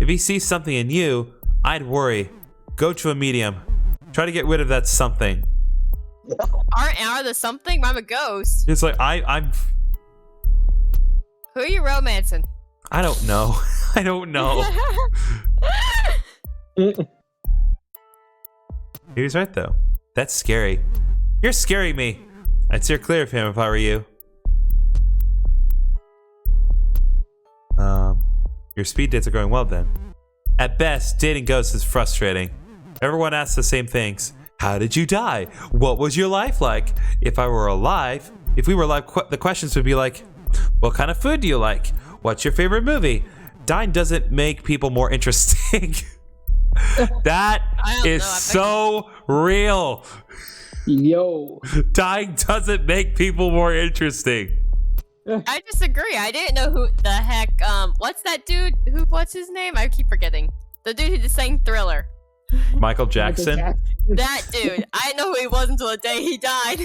If he sees something in you, I'd worry. Go to a medium. Try to get rid of that something. Are the something? I'm a ghost. It's like I'm. Who are you romancing? I don't know. I don't know. He was right though. That's scary. You're scaring me. I'd steer clear of him if I were you. Your speed dates are going well then. At best, dating ghosts is frustrating. Everyone asks the same things. How did you die? What was your life like? If we were alive, the questions would be like, what kind of food do you like? What's your favorite movie? Dying doesn't make people more interesting. That is so real. Yo. Dying doesn't make people more interesting. I disagree. I didn't know who the heck, what's that dude? What's his name? I keep forgetting. The dude who just sang Thriller. Michael Jackson? That dude. I didn't know who he was until the day he died.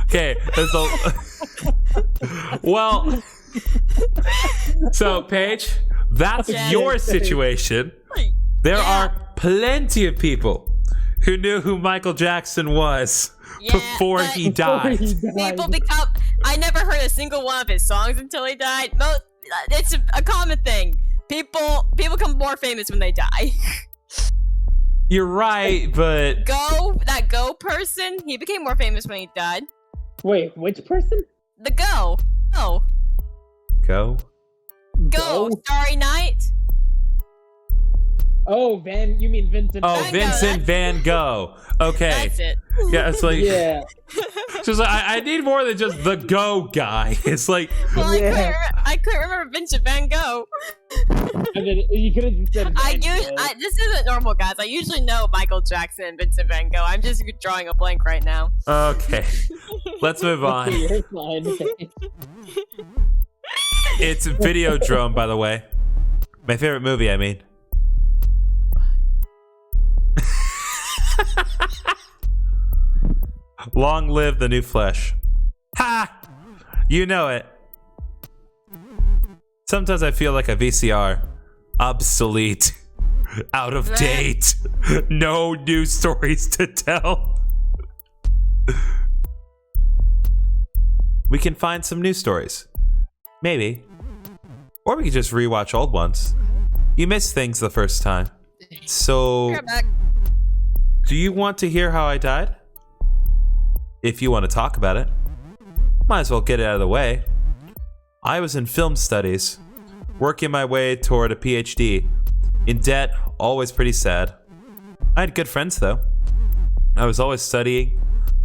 Okay, well, so Paige, that's your situation. There are plenty of people who knew who Michael Jackson was before he died. People become. I never heard a single one of his songs until he died. It's a common thing. People become more famous when they die. You're right, but that Go person, he became more famous when he died. Wait, which person? The Go. Go. Starry Night. Oh, you mean Vincent? Oh, Vincent Van Gogh. Okay. That's it. Yeah, it's like Yeah. Just like I need more than just the Go guy. It's like Well, I couldn't remember Vincent Van Gogh. I mean, you could have just said. This isn't normal, guys. I usually know Michael Jackson and Vincent Van Gogh. I'm just drawing a blank right now. Okay. Let's move on. You're fine. It's Videodrome, by the way. My favorite movie, I mean. Long live the new flesh. Ha! You know it. Sometimes I feel like a VCR. Obsolete. Out of date. No new stories to tell. We can find some new stories. Maybe. Or we could just rewatch old ones. You missed things the first time. So, do you want to hear how I died? If you want to talk about it. Might as well get it out of the way. I was in film studies, working my way toward a PhD. In debt, always pretty sad. I had good friends though. I was always studying.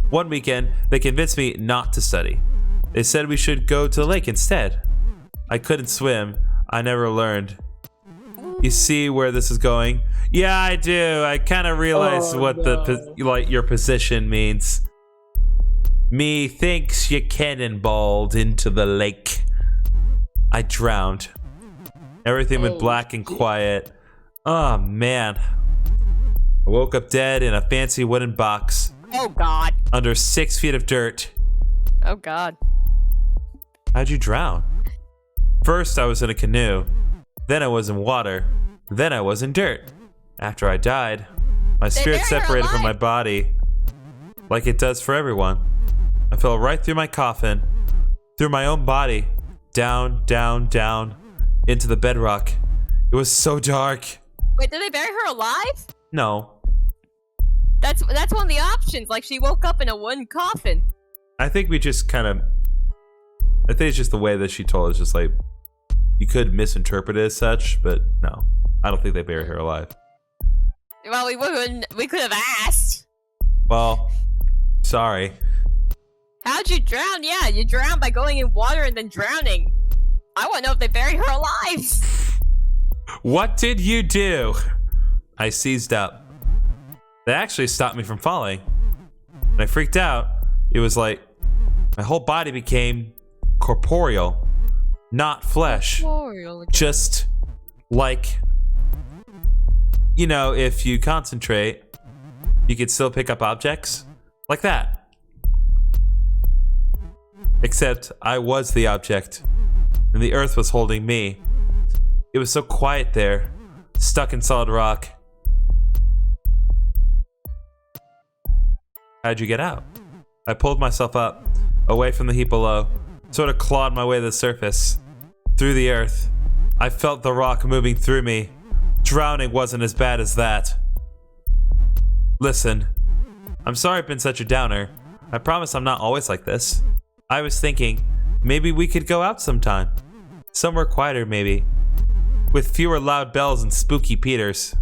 One weekend, they convinced me not to study. They said we should go to the lake instead. I couldn't swim. I never learned. You see where this is going? Yeah, I do. I kind of realize what your position means. Me thinks you cannonballed into the lake. I drowned. Everything went black and quiet. Oh, man. I woke up dead in a fancy wooden box. Oh, God. Under 6 feet of dirt. Oh, God. How'd you drown? First, I was in a canoe. Then I was in water. Then I was in dirt. After I died, my spirit separated from my body. Like it does for everyone. I fell right through my coffin. Through my own body. Down, down, down. Into the bedrock. It was so dark. Wait, did they bury her alive? No. That's one of the options. Like, she woke up in a wooden coffin. I think we just kind of... I think it's just the way that she told us. Just like... You could misinterpret it as such, but no. I don't think they buried her alive. Well, we could have asked. Well, sorry. How'd you drown? Yeah, you drowned by going in water and then drowning. I want to know if they buried her alive. What did you do? I seized up. They actually stopped me from falling. When I freaked out, it was like my whole body became corporeal, not flesh. Just like, you know, if you concentrate, you could still pick up objects like that. Except I was the object, and the earth was holding me. It was so quiet there, stuck in solid rock. How'd you get out? I pulled myself up, away from the heap below, sort of clawed my way to the surface, through the earth. I felt the rock moving through me. Drowning wasn't as bad as that. Listen, I'm sorry I've been such a downer. I promise I'm not always like this. I was thinking, maybe we could go out sometime. Somewhere quieter, maybe. With fewer loud bells and spooky Peters.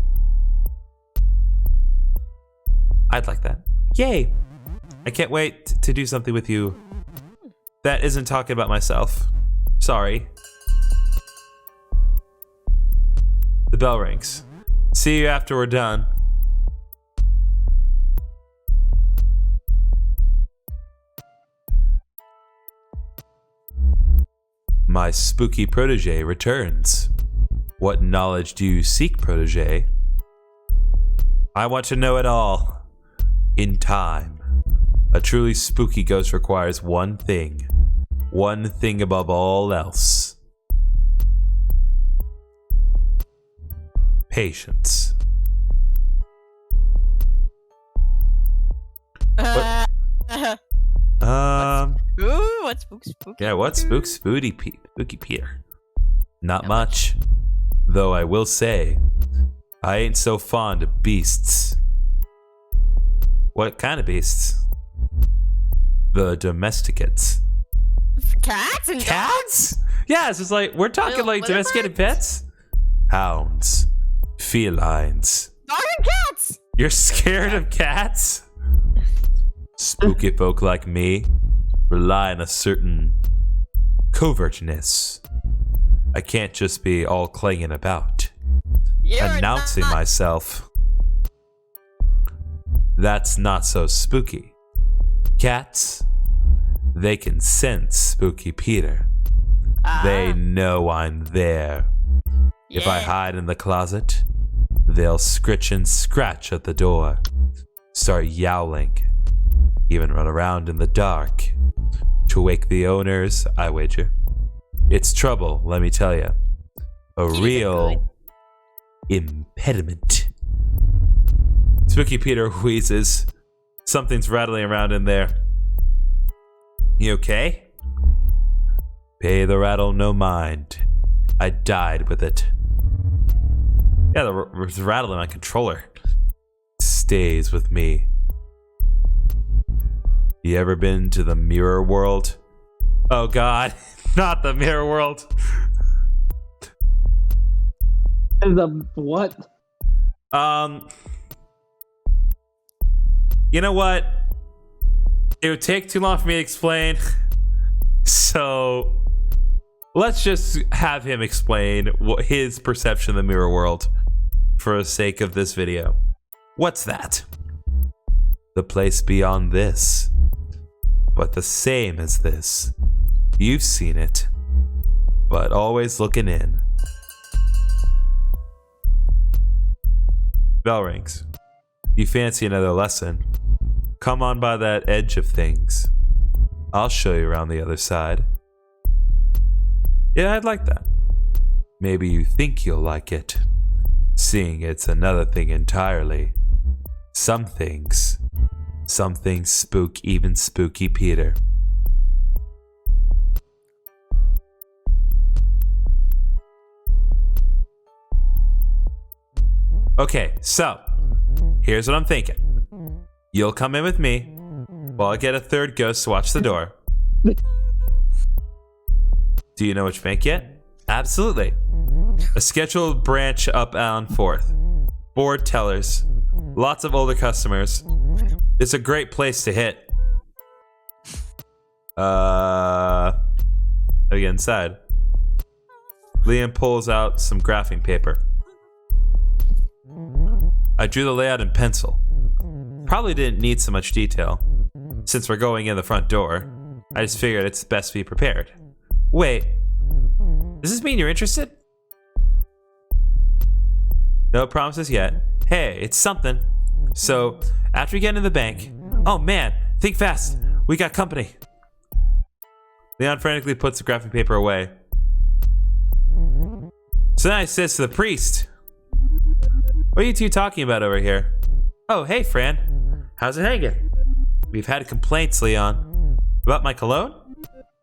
I'd like that. Yay! I can't wait to do something with you. That isn't talking about myself. Sorry. The bell rings. See you after we're done. My spooky protege returns. What knowledge do you seek, protege? I want to know it all. In time. A truly spooky ghost requires one thing. One thing above all else. Patience. Ooh, what's spooky? Yeah, what's spooky Peter? Not much. Though I will say, I ain't so fond of beasts. What kind of beasts? The domesticates. Cats and Cats? Yeah, it's just like, we're talking like domesticated pets? Hounds. Felines. Dog and cats! You're scared of cats? Spooky folk like me rely on a certain covertness. I can't just be all clanging about, announcing myself. That's not so spooky. Cats, they can sense Spooky Peter. They know I'm there. Yeah. If I hide in the closet, they'll scritch and scratch at the door, start yowling, even run around in the dark to wake the owners, I wager. It's trouble, let me tell you. A He's real impediment. Spooky Peter wheezes. Something's rattling around in there. You okay? Pay the rattle no mind. I died with it. Yeah, the rattle in my controller stays with me. You ever been to the mirror world? Oh god, not the mirror world. The what? You know what? It would take too long for me to explain. So let's just have him explain what his perception of the mirror world for the sake of this video. What's that? The place beyond this, but the same as this. You've seen it, but always looking in. Bell rings. You fancy another lesson? Come on by that edge of things. I'll show you around the other side. Yeah, I'd like that. Maybe you think you'll like it, seeing it's another thing entirely. Some things spook even Spooky Peter. Okay, so here's what I'm thinking. You'll come in with me while I get a third ghost to watch the door. Do you know which bank yet? Absolutely. A scheduled branch up on 4th. Bored tellers. Lots of older customers. It's a great place to hit. I get inside. Liam pulls out some graphing paper. I drew the layout in pencil. Probably didn't need so much detail. Since we're going in the front door, I just figured it's best to be prepared. Wait, does this mean you're interested? No promises yet. Hey, it's something. So, after we get into the bank... Oh man, think fast. We got company. Leon frantically puts the graphing paper away. So then I says to the priest, what are you two talking about over here? Oh, hey, Fran. How's it hanging? We've had complaints, Leon. About my cologne?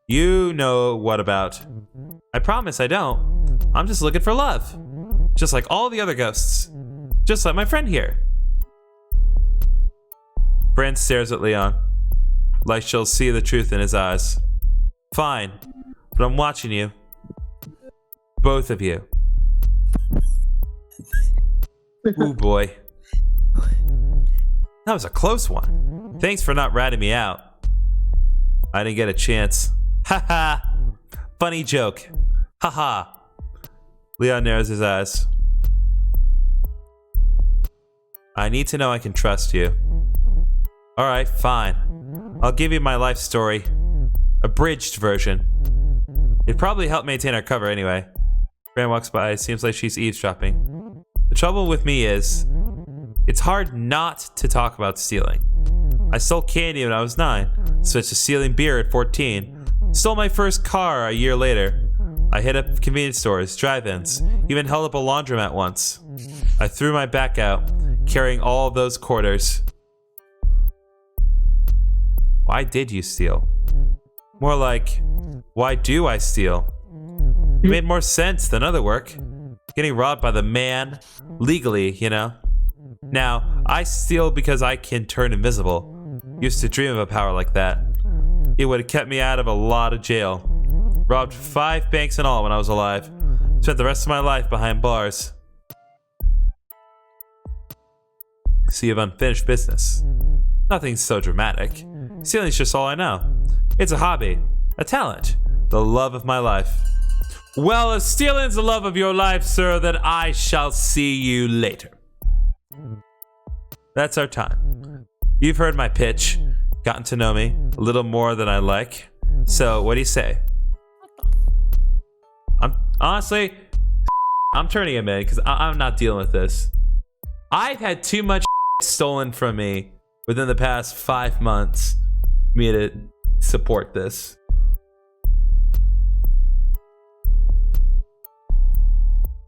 You know what about. I promise I don't. I'm just looking for love. Just like all the other ghosts. Just like my friend here. Fran stares at Leon, like she'll see the truth in his eyes. Fine, but I'm watching you. Both of you. Ooh boy. That was a close one. Thanks for not ratting me out. I didn't get a chance. Haha. Funny joke. Haha. Leon narrows his eyes. I need to know I can trust you. Alright, fine. I'll give you my life story. Abridged version. It'd probably help maintain our cover anyway. Fran walks by. Seems like she's eavesdropping. The trouble with me is, it's hard not to talk about stealing. I stole candy when I was 9, switched to stealing beer at 14, stole my first car a year later. I hit up convenience stores, drive-ins, even held up a laundromat once. I threw my back out, carrying all of those quarters. Why did you steal? More like, why do I steal? It made more sense than other work. Getting robbed by the man, legally, you know. Now, I steal because I can turn invisible. Used to dream of a power like that. It would have kept me out of a lot of jail. Robbed 5 banks in all when I was alive. Spent the rest of my life behind bars. So you have unfinished business. Nothing so dramatic. Stealing's just all I know. It's a hobby, a talent, the love of my life. Well, if stealing's the love of your life, sir, then I shall see you later. That's our time. You've heard my pitch, gotten to know me a little more than I like. So, what do you say? Honestly, I'm turning him in because I'm not dealing with this. I've had too much stolen from me within the past 5 months for me to support this.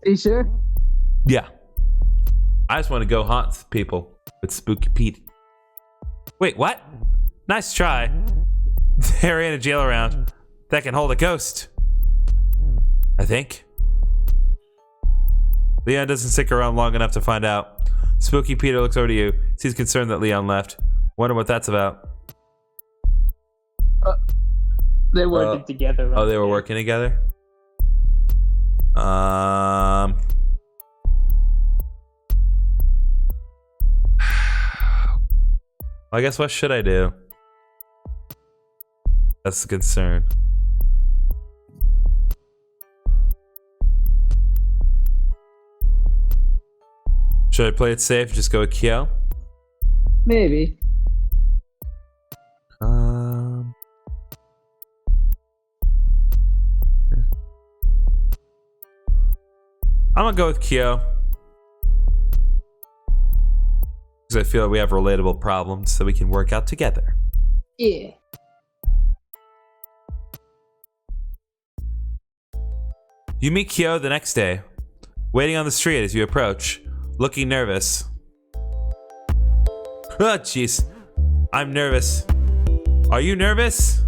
You sure? Yeah. I just want to go haunt people with Spooky Pete. Wait, what? Nice try. There ain't a jail around that can hold a ghost. I think. Leon doesn't stick around long enough to find out. Spooky Peter looks over to you. Seems concerned that Leon left. Wonder what that's about. They worked together. Right? Oh, they were working together? I guess what should I do? That's the concern. Should I play it safe and just go with Kyo? Maybe. I'm gonna go with Kyo. Because I feel we have relatable problems so we can work out together. Yeah. You meet Kyo the next day, waiting on the street as you approach, looking nervous. Oh, jeez. I'm nervous. Are you nervous?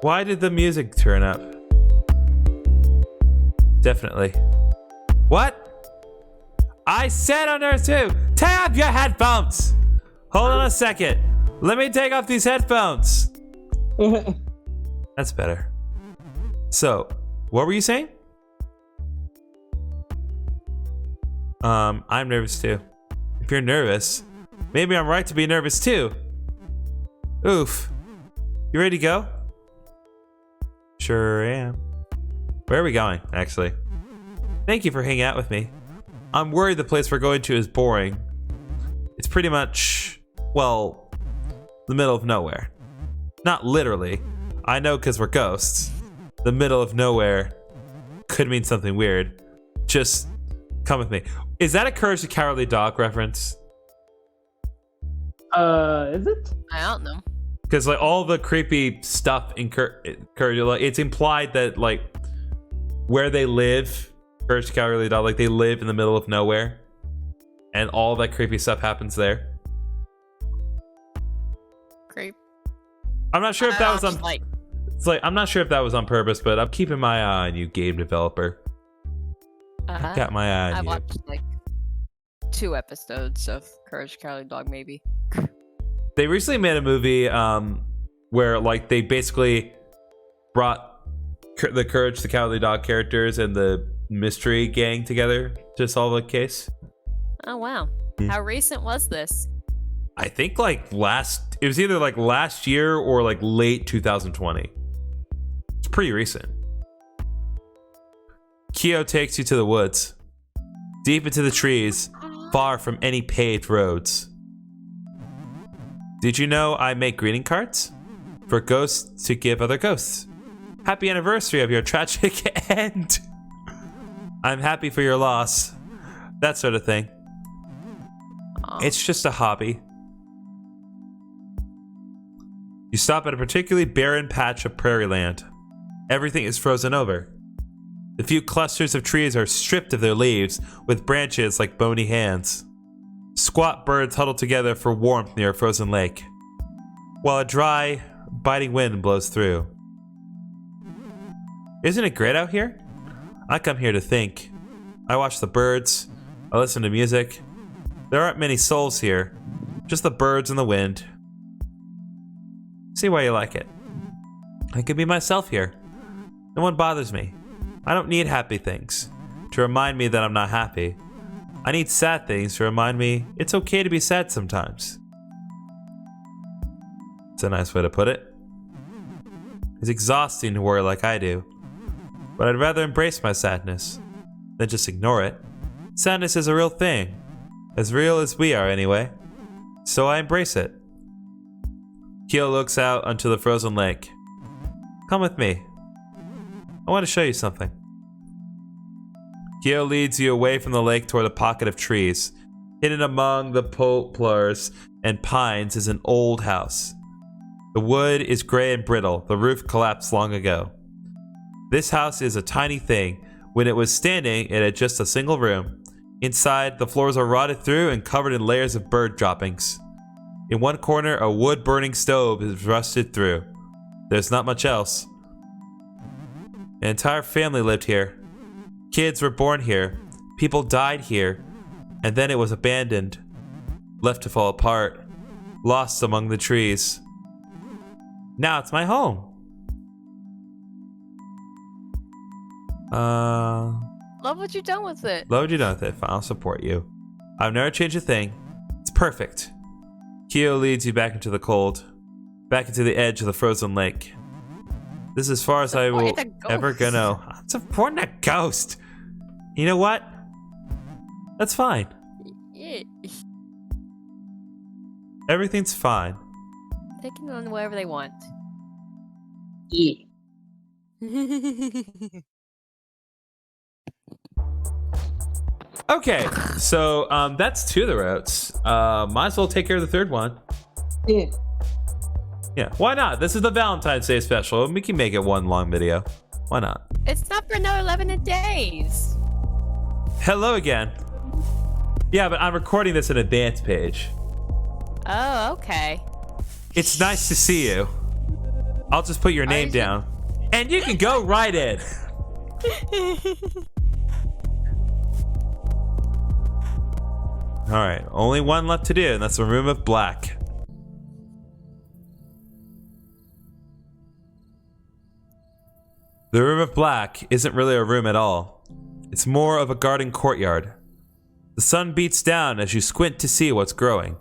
Why did the music turn up? Definitely. What? I said on Earth 2, take off your headphones. Hold on a second. Let me take off these headphones. That's better. So, what were you saying? I'm nervous too. If you're nervous, maybe I'm right to be nervous too. Oof. You ready to go? Sure am. Where are we going, actually? Thank you for hanging out with me. I'm worried the place we're going to is boring. It's pretty much, well, the middle of nowhere. Not literally. I know because we're ghosts. The middle of nowhere could mean something weird. Just come with me. Is that a Courage the Cowardly Dog reference? Is it? I don't know. Because like all the creepy stuff in Courage, like, it's implied that like where they live, Courage the Cowardly Dog, like they live in the middle of nowhere, and all that creepy stuff happens there. Great. I'm not sure if that was on. Like, It's like I'm not sure if that was on purpose, but I'm keeping my eye on you, game developer. I got my eye on I you. watched like 2 episodes of Courage the Cowardly Dog, maybe. They recently made a movie where like they basically brought the Courage the Cowardly Dog characters and the mystery gang together to solve a case. Oh wow! How recent was this? I think like it was either like last year or like late 2020. It's pretty recent. Kyo takes you to the woods, deep into the trees, far from any paved roads. Did you know I make greeting cards for ghosts to give other ghosts? Happy anniversary of your tragic end. I'm happy for your loss. That sort of thing. It's just a hobby. You stop at a particularly barren patch of prairie land. Everything is frozen over. The few clusters of trees are stripped of their leaves, with branches like bony hands. Squat birds huddle together for warmth near a frozen lake, while a dry, biting wind blows through. Isn't it great out here? I come here to think. I watch the birds. I listen to music. There aren't many souls here, just the birds and the wind. See why you like it. I can be myself here. No one bothers me. I don't need happy things to remind me that I'm not happy. I need sad things to remind me it's okay to be sad sometimes. It's a nice way to put it. It's exhausting to worry like I do, but I'd rather embrace my sadness than just ignore it. Sadness is a real thing, as real as we are anyway, so I embrace it. Kyo looks out onto the frozen lake. Come with me. I want to show you something. Kyo leads you away from the lake toward a pocket of trees. Hidden among the poplars and pines is an old house. The wood is gray and brittle. The roof collapsed long ago. This house is a tiny thing When it was standing, it had just a single room. Inside, the floors are rotted through and covered in layers of bird droppings. In one corner, a wood-burning stove is rusted through. There's not much else. An entire family lived here. Kids were born here. People died here. And then it was abandoned. Left to fall apart. Lost among the trees. Now it's my home. Love what you've done with it. Love what you've done with it. Fine, I'll support you. I've never changed a thing. It's perfect. Kyo leads you back into the cold. Back into the edge of the frozen lake. This is as far as I will ever go. I'm supporting a ghost. You know what? That's fine. Yeah. Everything's fine. They can run wherever they want. Yeah. Okay, so that's two of the routes. Might as well take care of the third one. Yeah. Yeah, why not? This is the Valentine's Day special. We can make it one long video. Why not? It's not for another 11 days. Hello again. Yeah, but I'm recording this in advance, Paige. Oh, okay. It's nice to see you. I'll just put your name down. And you can go right in. Alright, only one left to do, and that's the Room of Black. The Room of Black isn't really a room at all. It's more of a garden courtyard. The sun beats down as you squint to see what's growing.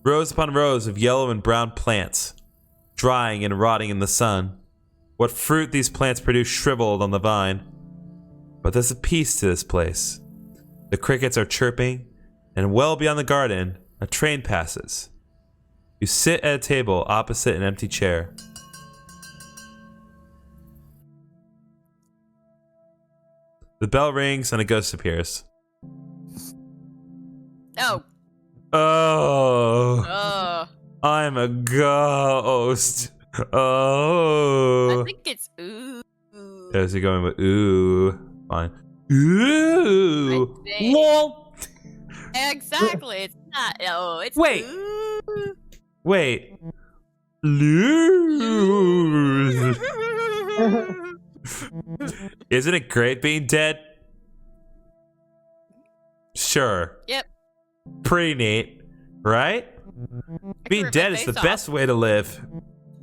Rows upon rows of yellow and brown plants, drying and rotting in the sun. What fruit these plants produce shriveled on the vine. But there's a peace to this place. The crickets are chirping, and well beyond the garden, a train passes. You sit at a table opposite an empty chair. The bell rings and a ghost appears. Oh. Oh. I'm a ghost. Oh. I think it's ooh. There's he going with ooh. Fine. Ooh. I think- Lol. Exactly. It's not. Oh, it's Wait. ooh. Wait. Lose. Isn't it great being dead? Sure. Yep. Pretty neat, right? Being rip dead my is the face best way to live.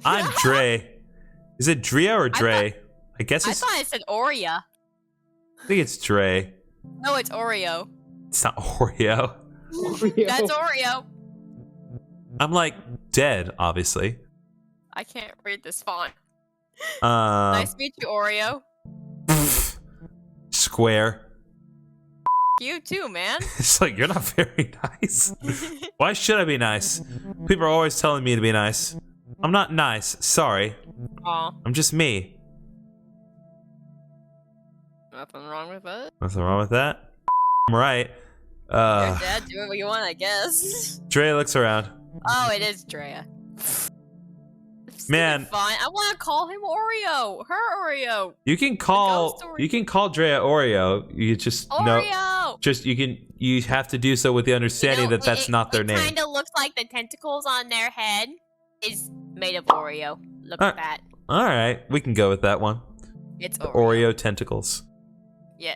I'm Dre. Is it Drea or Dre? I guess I it's. thought it said Oreo. I think it's Dre. No, it's Oreo. It's not Oreo. That's Oreo. I'm like dead, obviously. I can't read this font. Nice to meet you, Oreo. Square. You too, man. It's like, you're not very nice. Why should I be nice? People are always telling me to be nice. I'm not nice. Sorry. Aw, I'm just me. nothing wrong with it. Nothing wrong with that. I'm right. Your dad, do what you want, I guess. Dre looks around. Oh, it is Drea. Man. Fine. I want to call him Oreo. Her Oreo. You can call ghost Oreo. you can call Drea Oreo. You just Oreo. you have to do so with the understanding You know, that that's not their it name. It kind of looks like the tentacles on their head is made of Oreo. Look at that. All right, we can go with that one. It's The Oreo. Oreo tentacles. Yeah.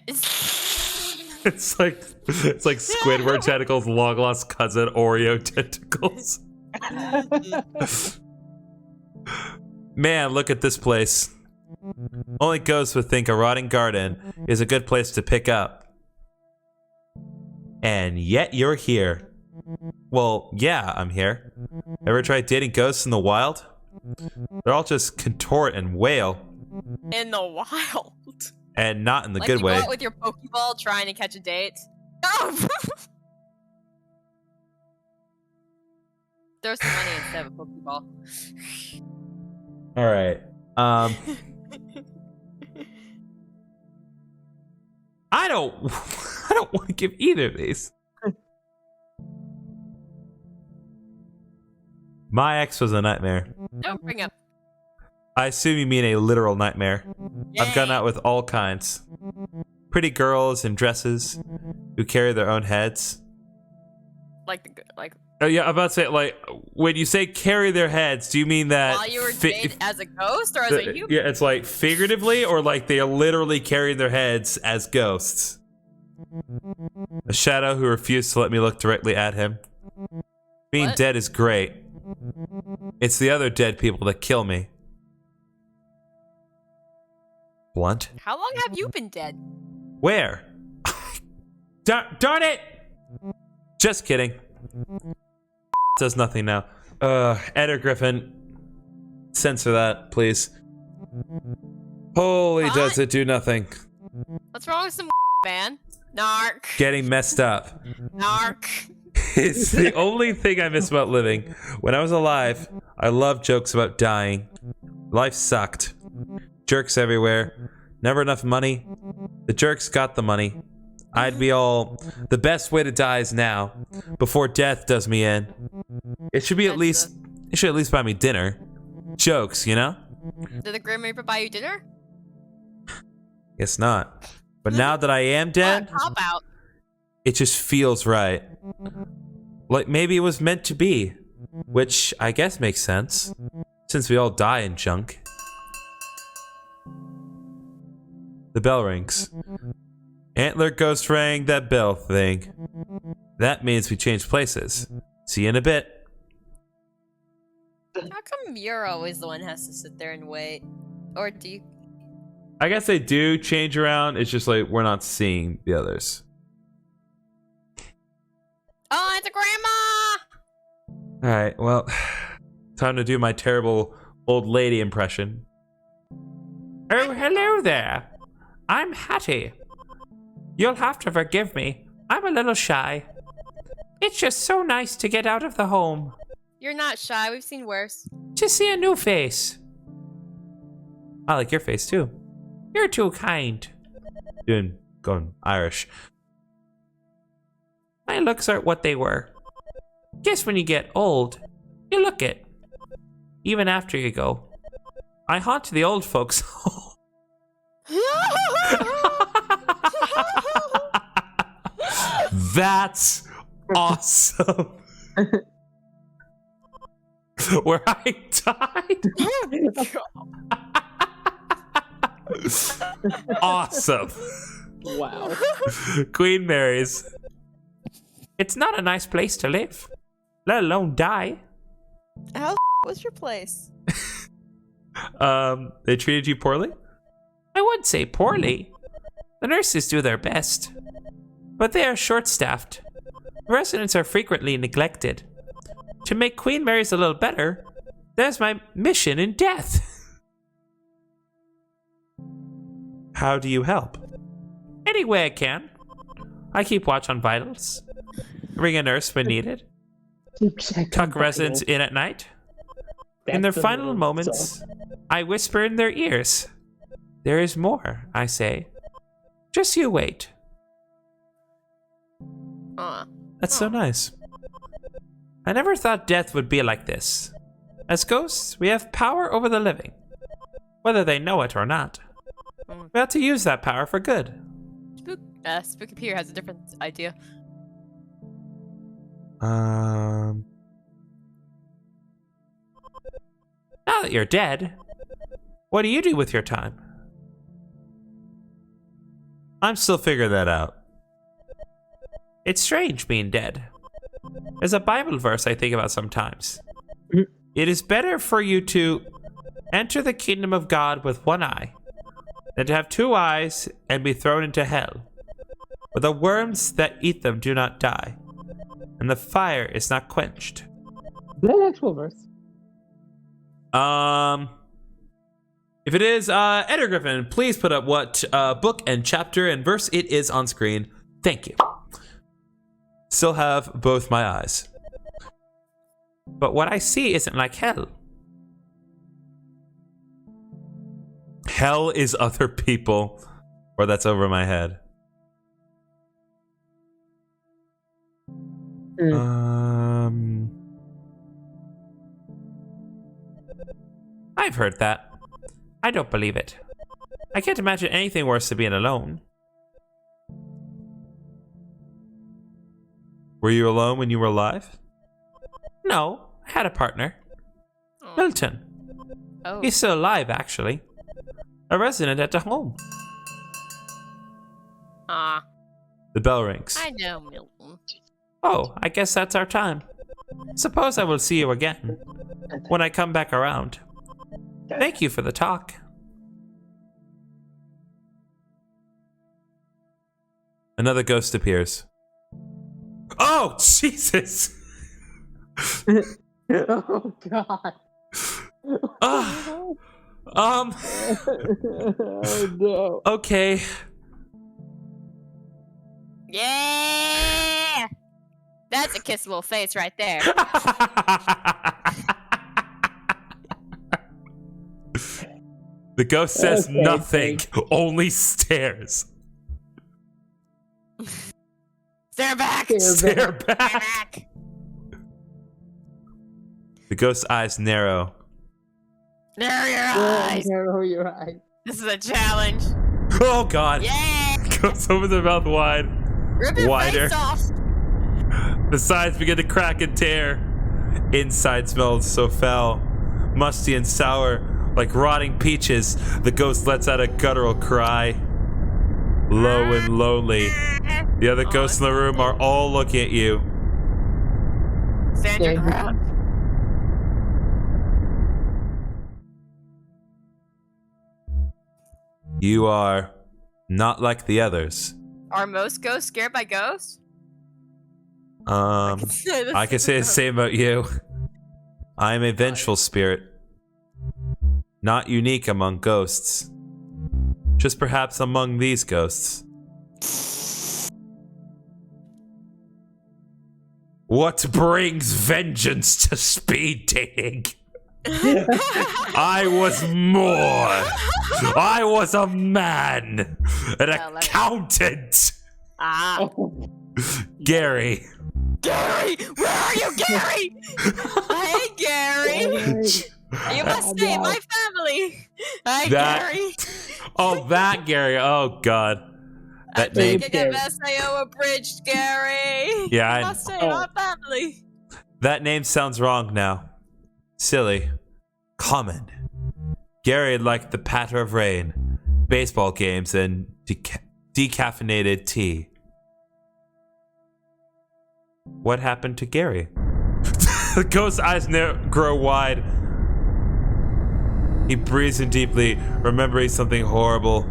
It's like Squidward tentacles, long lost cousin Oreo tentacles. Man, look at this place. Only ghosts would think a rotting garden is a good place to pick up. And yet you're here. Well, yeah, I'm here. Ever tried dating ghosts in the wild? They're all just contort and wail. In the wild. And not in the Like good you way. go out with your Pokeball trying to catch a date. Oh! Throw some money instead of a Pokeball. All right. I don't want to give either of these. My ex was a nightmare. Don't bring up. I assume you mean a literal nightmare. I've gone Yay. out with all kinds. pretty girls in dresses who carry their own heads. Like Oh yeah, I'm about to say, like, when you say carry their heads, do you mean that while you were dead as a ghost or as a human? Yeah, it's like figuratively, or like they are literally carrying their heads as ghosts. A shadow who refused to let me look directly at him. Being What? dead is great. It's the other dead people that kill me. Blunt? How long have you been dead? Where? Darn it! Just kidding. Does nothing now. Eder Griffin. Censor that, please. Holy, What? does it do nothing. What's wrong with some man? Narc. Getting messed up. Narc. It's the only thing I miss about living. When I was alive, I loved jokes about dying. Life sucked. Jerks everywhere. Never enough money. The jerks got the money. I'd be all, the best way to die is now, before death does me in. It should at least buy me dinner. Jokes, you know? Did the Grim Reaper buy you dinner? Guess not. But now that I am dead, Pop out. it just feels right. Like maybe it was meant to be. Which I guess makes sense, since we all die in junk. The bell rings. Antler ghost rang that bell thing. That means we change places. See you in a bit. How come you're always the one who has to sit there and wait? Or do you? I guess they do change around. It's just like we're not seeing the others. Oh, it's a grandma! Alright, well, time to do my terrible old lady impression. Oh, hello there. I'm Hattie. You'll have to forgive me. I'm a little shy. It's just so nice to get out of the home. You're not shy. We've seen worse. To see a new face. I like your face too. You're too kind. Going Irish. My looks aren't what they were. Guess when you get old, you look it. Even after you go. I haunt the old folks' home. That's awesome. Where I died. Awesome. Wow. Queen Mary's. It's not a nice place to live, let alone die. How was your place? They treated you poorly? I wouldn't say poorly. The nurses do their best, but they are short-staffed. Residents are frequently neglected. To make Queen Mary's a little better, there's my mission in death. How do you help? Any way I can. I keep watch on vitals. Ring a nurse when needed. Tuck residents in at night. In their final moments, I whisper in their ears. There is more, I say. Just you wait. That's so nice. I never thought death would be like this. As ghosts, we have power over the living, whether they know it or not. We have to use that power for good. Spooky Peter has a different idea. Now that you're dead, what do you do with your time? I'm still figuring that out. It's strange being dead. There's a Bible verse I think about sometimes. It is better for you to enter the kingdom of God with one eye than to have two eyes and be thrown into hell, where the worms that eat them do not die, and the fire is not quenched. Is that an actual verse? If it is, Eder Griffin, please put up what book and chapter and verse it is on screen. Thank you. Still have both my eyes. But what I see isn't like hell. Hell is other people, or that's over my head. I've heard that. I don't believe it. I can't imagine anything worse than being alone. Were you alone when you were alive? No, I had a partner. Oh. Milton. Oh. He's still alive, actually. A resident at the home. Ah, The bell rings. I know Milton. Oh, I guess that's our time. Suppose I will see you again when I come back around. Thank you for the talk. Another ghost appears. Oh, Jesus! Oh God. Ah, Oh no. okay. Yeah! That's a kissable face right there. The ghost says Okay, nothing, only stares. Stare back! Stare Stare back. back! The ghost's eyes narrow. There are your eyes! Narrow your eyes. This is a challenge. Oh, God. Yeah! Ghost opens their mouth wide. Rip your Wider. face off! The sides begin to crack and tear. Inside smells so foul, musty and sour, like rotting peaches. The ghost lets out a guttural cry. Low and lonely. The other ghosts in the room are all looking at you. Stand your ground. You are not like the others. Are most ghosts scared by ghosts? I can say the same about you. I am a vengeful spirit. Not unique among ghosts. Just perhaps among these ghosts. What brings vengeance to speed dating? I was more. I was a man. An accountant. Ah. Gary. Gary! Where are you, Gary? Hey, Gary! You must stay in my family. Hi, Gary. Oh, that Gary. Oh, God. That I'm name. taking a SAO abridged, Gary. Yeah, You must stay in our family. That name sounds wrong now. Silly. Common. Gary liked the patter of rain, baseball games, and decaffeinated tea. What happened to Gary? The ghost's eyes grow wide. He breathes in deeply, remembering something horrible.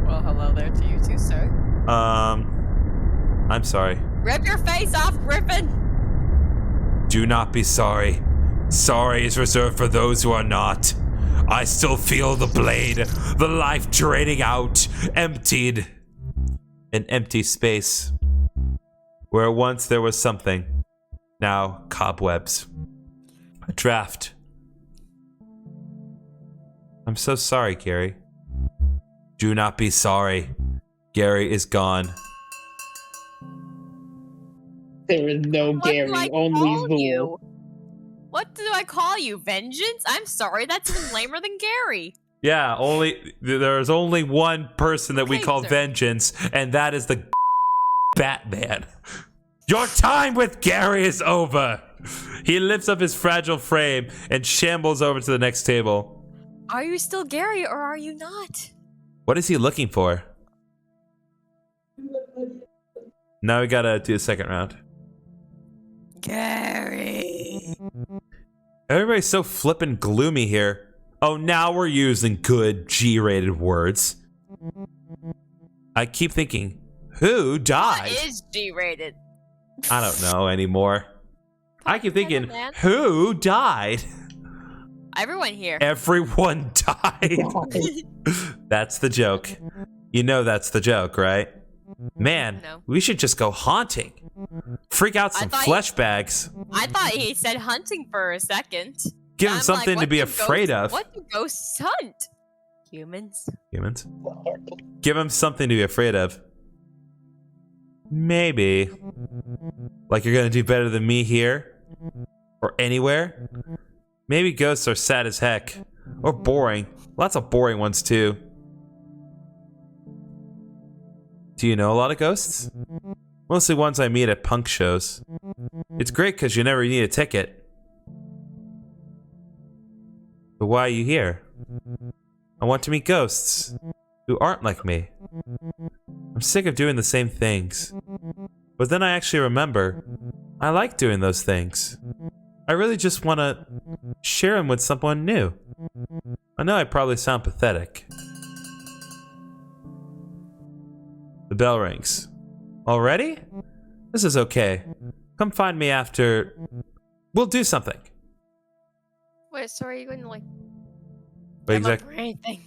Well, hello there to you too, sir. I'm sorry. Rip your face off, Griffin! Do not be sorry. Sorry is reserved for those who are not. I still feel the blade, the life draining out, emptied. An empty space. Where once there was something. Now, cobwebs. A draft. I'm so sorry, Gary. Do not be sorry. Gary is gone. There is no What Gary, do I only call Zool. you? What do I call you? Vengeance? I'm sorry, that's even lamer than Gary. Yeah, there's only one person that we Okay, call sir. Vengeance, and that is the Batman. Your time with Gary is over. He lifts up his fragile frame and shambles over to the next table. Are you still Gary or are you not? What is he looking for? Now we gotta do the second round. Gary. Everybody's so flippin' gloomy here. Oh, now we're using good G-rated words. I keep thinking, who died? What is G-rated? I don't know anymore. I keep thinking, Man. who died? Everyone here. Everyone died. That's the joke. You know that's the joke, right? Man, No. we should just go haunting. Freak out I some thought flesh bags. I thought he said hunting for a second. Give him I'm something like, to be what do afraid ghosts- of. What do ghosts hunt? Humans. Humans. Give him something to be afraid of. Maybe. Like you're gonna do better than me here? Or anywhere? Maybe ghosts are sad as heck. Or boring. Lots of boring ones too. Do you know a lot of ghosts? Mostly ones I meet at punk shows. It's great because you never need a ticket. But why are you here? I want to meet ghosts who aren't like me. I'm sick of doing the same things. But then I actually remember, I like doing those things. I really just want to share them with someone new. I know I probably sound pathetic. The bell rings. Already? This is okay. Come find me after... We'll do something. Wait, so are you going to like... What, come up for anything?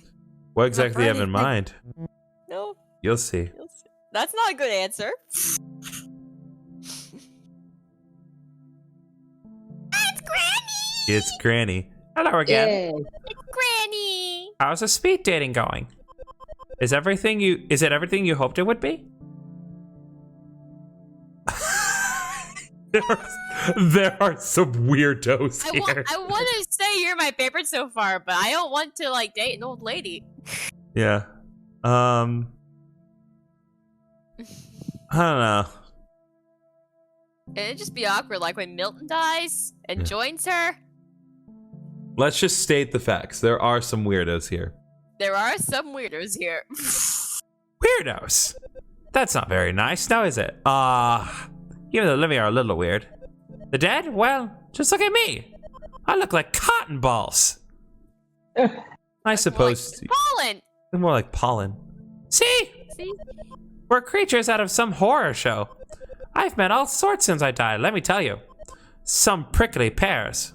what exactly do you have in anything. mind? No. You'll see. That's not a good answer. It's Granny! It's Granny. Hello again. Yay. It's Granny! How's the speed dating going? Is it everything you hoped it would be? there are some weirdos here. I want to say you're my favorite so far, but I don't want to like date an old lady. Yeah. I don't know. It'd just be awkward, like when Milton dies and joins her. Let's just state the facts. There are some weirdos here. There are some weirdos here. Weirdos? That's not very nice, now is it? Even the living are a little weird. The dead? Well, just look at me. I look like cotton balls. I suppose. Like pollen. They're more like pollen. See? See? We're creatures out of some horror show. I've met all sorts since I died, let me tell you. Some prickly pears.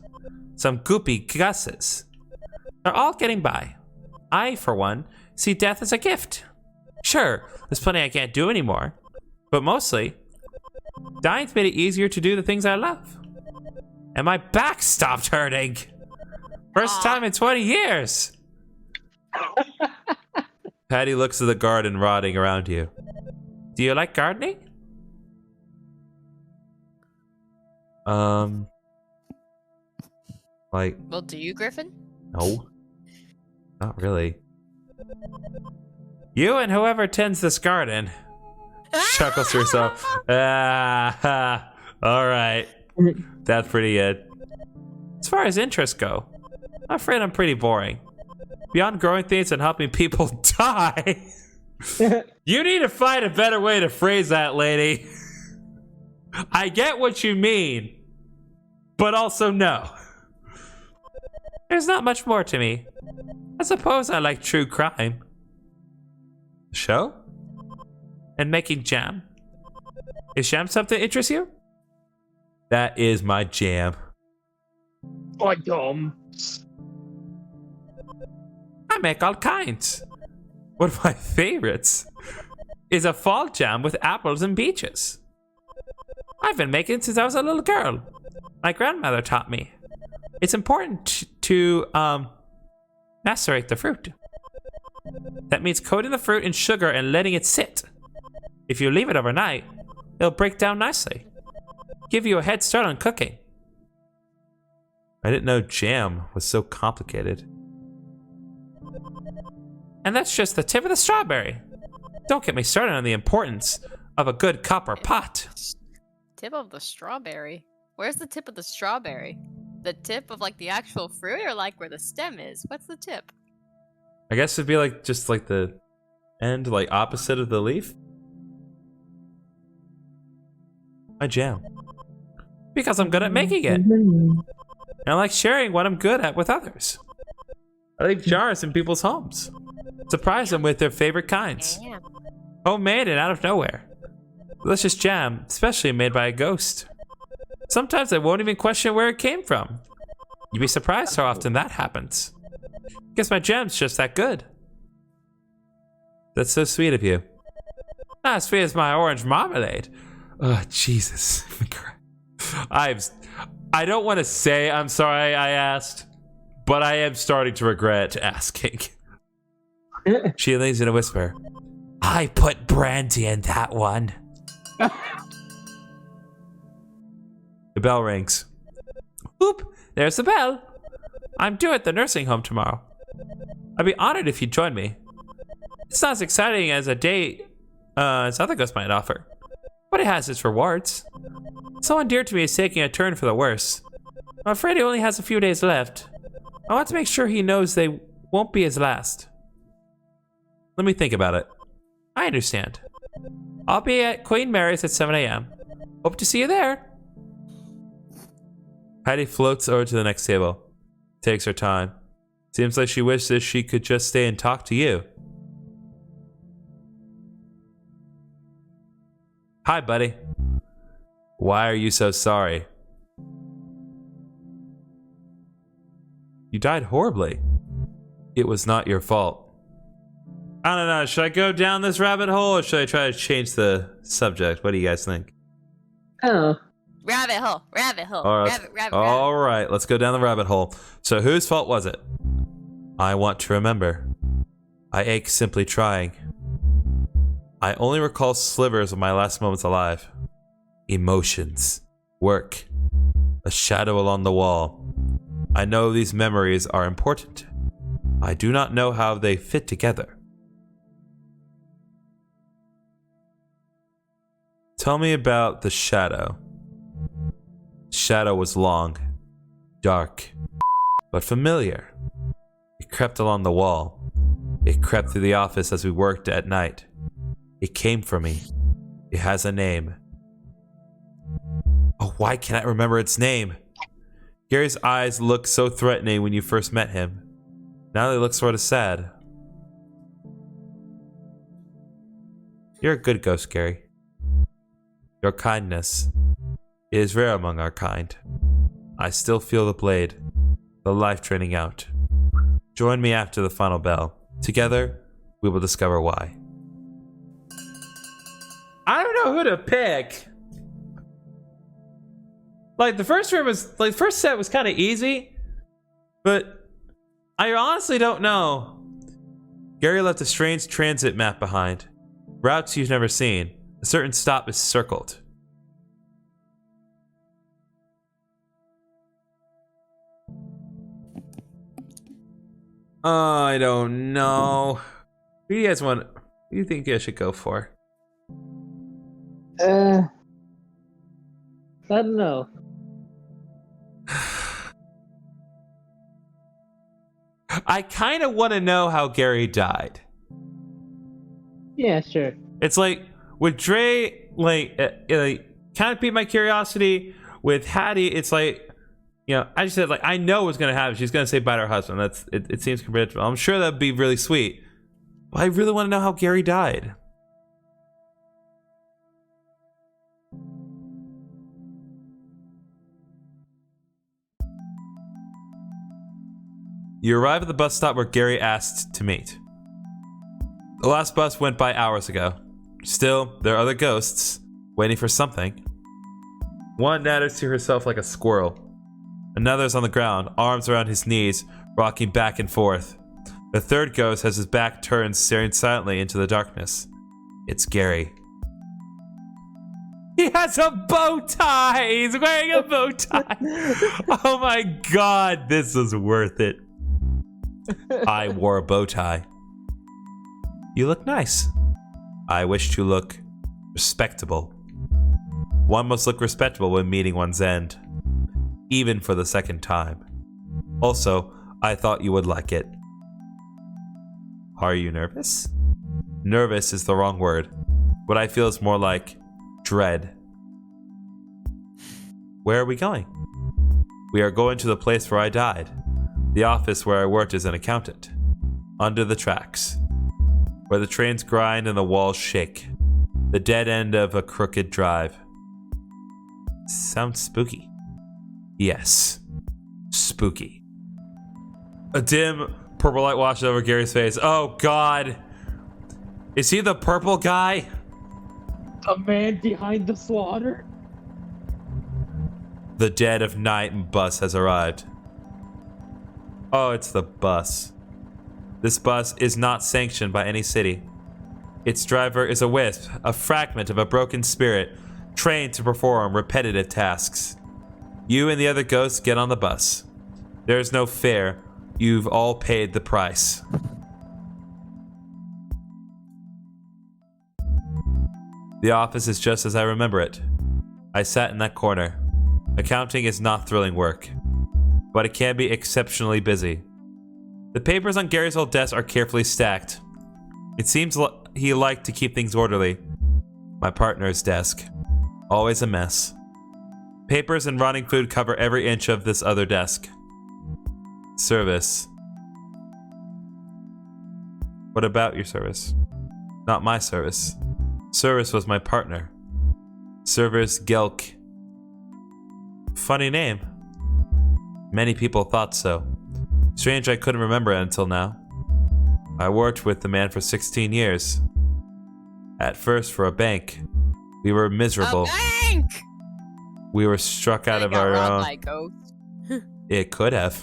Some goopy gusses. They're all getting by. I, for one, see death as a gift. Sure, there's plenty I can't do anymore. But mostly, dying's made it easier to do the things I love. And my back stopped hurting. First time in 20 years. Patty looks at the garden rotting around you. Do you like gardening? Like... Well, do you, Griffin? No. Not really. You and whoever tends this garden. Chuckles to herself. Alright. That's pretty good. As far as interests go, I'm afraid I'm pretty boring. Beyond growing things and helping people die. You need to find a better way to phrase that, lady. I get what you mean, but also no. There's not much more to me. I suppose I like true crime. Show? And making jam? Is jam something that interests you? That is my jam. Oh, dumb. I make all kinds. One of my favorites is a fall jam with apples and peaches. I've been making it since I was a little girl. My grandmother taught me. It's important to macerate the fruit. That means coating the fruit in sugar and letting it sit. If you leave it overnight, it'll break down nicely. Give you a head start on cooking. I didn't know jam was so complicated. And that's just the tip of the strawberry. Don't get me started on the importance of a good copper pot. Tip of the strawberry? Where's the tip of the strawberry? The tip of like the actual fruit or like where the stem is? What's the tip? I guess it'd be like just like the end, like opposite of the leaf. My jam. Because I'm good at making it. And I like sharing what I'm good at with others. I leave jars in people's homes. Surprise them with their favorite kinds. Damn. Homemade and out of nowhere. Delicious jam, especially made by a ghost. Sometimes I won't even question where it came from. You'd be surprised how often that happens. Guess my jam's just that good. That's so sweet of you. Not as sweet as my orange marmalade. Oh, Jesus. I don't want to say I'm sorry I asked, but I am starting to regret asking. She leans in a whisper. I put brandy in that one. The bell rings. Oop, there's the bell. I'm due at the nursing home tomorrow. I'd be honored if you'd join me. It's not as exciting as a date as other ghosts might offer, but it has its rewards. Someone dear to me is taking a turn for the worse. I'm afraid he only has a few days left. I want to make sure he knows they won't be his last. Let me think about it. I understand. I'll be at Queen Mary's at 7 a.m. Hope to see you there. Heidi floats over to the next table. Takes her time. Seems like she wishes she could just stay and talk to you. Hi, buddy. Why are you so sorry? You died horribly. It was not your fault. I don't know. Should I go down this rabbit hole or should I try to change the subject? What do you guys think? Oh. Rabbit hole. Rabbit hole. All right, Rabbit. all right, let's go down the rabbit hole. So whose fault was it? I want to remember. I ache simply trying. I only recall slivers of my last moments alive. Emotions. Work. A shadow along the wall. I know these memories are important. I do not know how they fit together. Tell me about the shadow. Shadow was long, dark, but familiar. It crept along the wall. It crept through the office as we worked at night. It came for me. It has a name. Oh, why can't I remember its name? Gary's eyes looked so threatening when you first met him. Now they look sort of sad. You're a good ghost, Gary. Your kindness is rare among our kind. I still feel the blade, the life draining out. Join me after the final bell. Together, we will discover why. I don't know who to pick. Like, the first room was, like, first set was kind of easy, but I honestly don't know. Gary left a strange transit map behind. Routes you've never seen. A certain stop is circled. I don't know. Who do you guys want? Who do you think I should go for? I don't know. I kind of want to know how Gary died. Yeah, sure. It's like with Dre, like kind of piqued my curiosity. With Hattie, it's like, you know, I just said, like, I know what's gonna happen. She's gonna say bye to her husband. That's it. It seems predictable. I'm sure that'd be really sweet. But I really want to know how Gary died. You arrive at the bus stop where Gary asked to meet. The last bus went by hours ago. Still, there are other ghosts waiting for something. One natters to herself like a squirrel. Another's on the ground, arms around his knees, rocking back and forth. The third ghost has his back turned, staring silently into the darkness. It's Gary. He has a bow tie! He's wearing a bow tie! Oh my god, this is worth it. I wore a bow tie. You look nice. I wish to look respectable. One must look respectable when meeting one's end, even for the second time. Also, I thought you would like it. Are you nervous? Nervous is the wrong word. What I feel is more like dread. Where are we going? We are going to the place where I died. The office where I worked as an accountant. Under the tracks. Where the trains grind and the walls shake. The dead end of a crooked drive. Sounds spooky. Yes. Spooky. A dim purple light washes over Gary's face. Oh god. Is he the purple guy? The man behind the slaughter? The dead of night bus has arrived. Oh, it's the bus. This bus is not sanctioned by any city. Its driver is a wisp, a fragment of a broken spirit, trained to perform repetitive tasks. You and the other ghosts get on the bus. There is no fare. You've all paid the price. The office is just as I remember it. I sat in that corner. Accounting is not thrilling work, but it can be exceptionally busy. The papers on Gary's old desk are carefully stacked. It seems he liked to keep things orderly. My partner's desk. Always a mess. Papers and rotting food cover every inch of this other desk. Service. What about your service? Not my service. Service was my partner. Service Gelk. Funny name. Many people thought so. Strange I couldn't remember it until now. I worked with the man for 16 years. At first for a bank. We were miserable. A bank! We were struck out of our own. By ghost. It could have.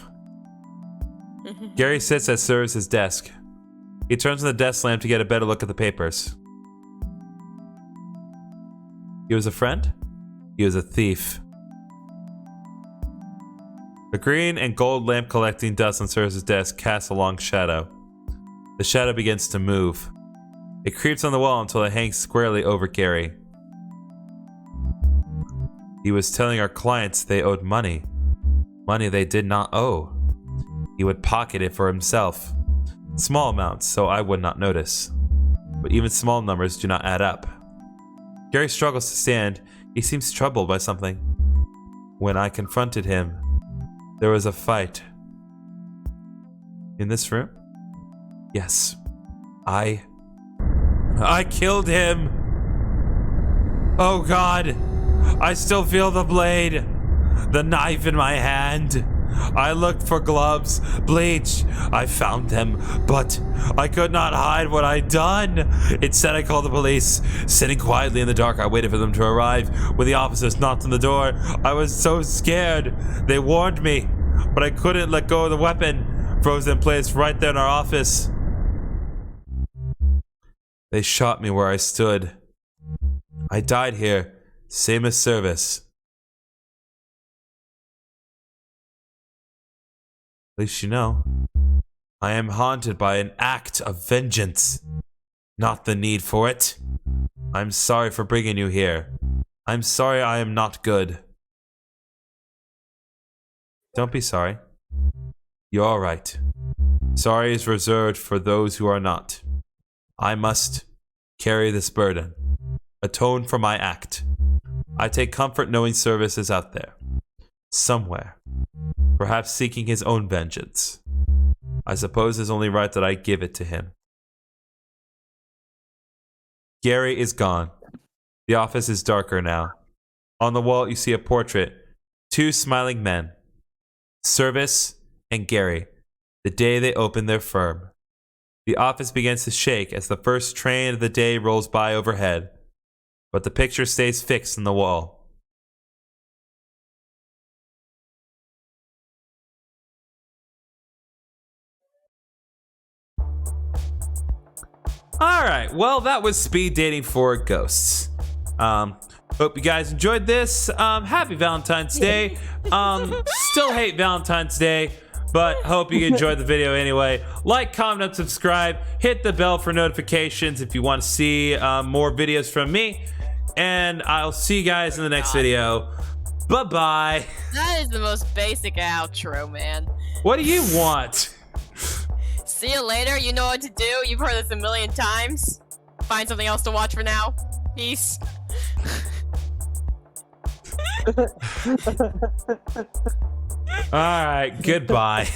Gary sits at Service's desk. He turns on the desk lamp to get a better look at the papers. He was a friend? He was a thief. The green and gold lamp collecting dust on Service's desk casts a long shadow. The shadow begins to move. It creeps on the wall until it hangs squarely over Gary. He was telling our clients they owed money. Money they did not owe. He would pocket it for himself. Small amounts, so I would not notice. But even small numbers do not add up. Gary struggles to stand. He seems troubled by something. When I confronted him, there was a fight. In this room? Yes. I killed him! Oh God! I still feel the blade! The knife in my hand! I looked for gloves, bleach. I found them, but I could not hide what I'd done. Instead, I called the police. Sitting quietly in the dark, I waited for them to arrive. When the officers knocked on the door, I was so scared. They warned me, but I couldn't let go of the weapon. Frozen in place right there in our office. They shot me where I stood. I died here, same as Service. At least you know. I am haunted by an act of vengeance, not the need for it. I'm sorry for bringing you here. I'm sorry I am not good. Don't be sorry. You're all right. Sorry is reserved for those who are not. I must carry this burden, atone for my act. I take comfort knowing Service is out there, somewhere, perhaps seeking his own vengeance. I suppose it's only right that I give it to him. Gary is gone. The office is darker now. On the wall you see a portrait, two smiling men, Service and Gary, the day they opened their firm. The office begins to shake as the first train of the day rolls by overhead, but the picture stays fixed in the wall. Alright, well that was speed dating for ghosts. Hope you guys enjoyed this. Happy Valentine's Day. Still hate Valentine's Day, but hope you enjoyed the video anyway. Like, comment, and subscribe. Hit the bell for notifications if you want to see more videos from me. And I'll see you guys in the next video. Bye-bye. That is the most basic outro, man. What do you want? See you later. You know what to do. You've heard this a million times. Find something else to watch for now. Peace. All right, goodbye.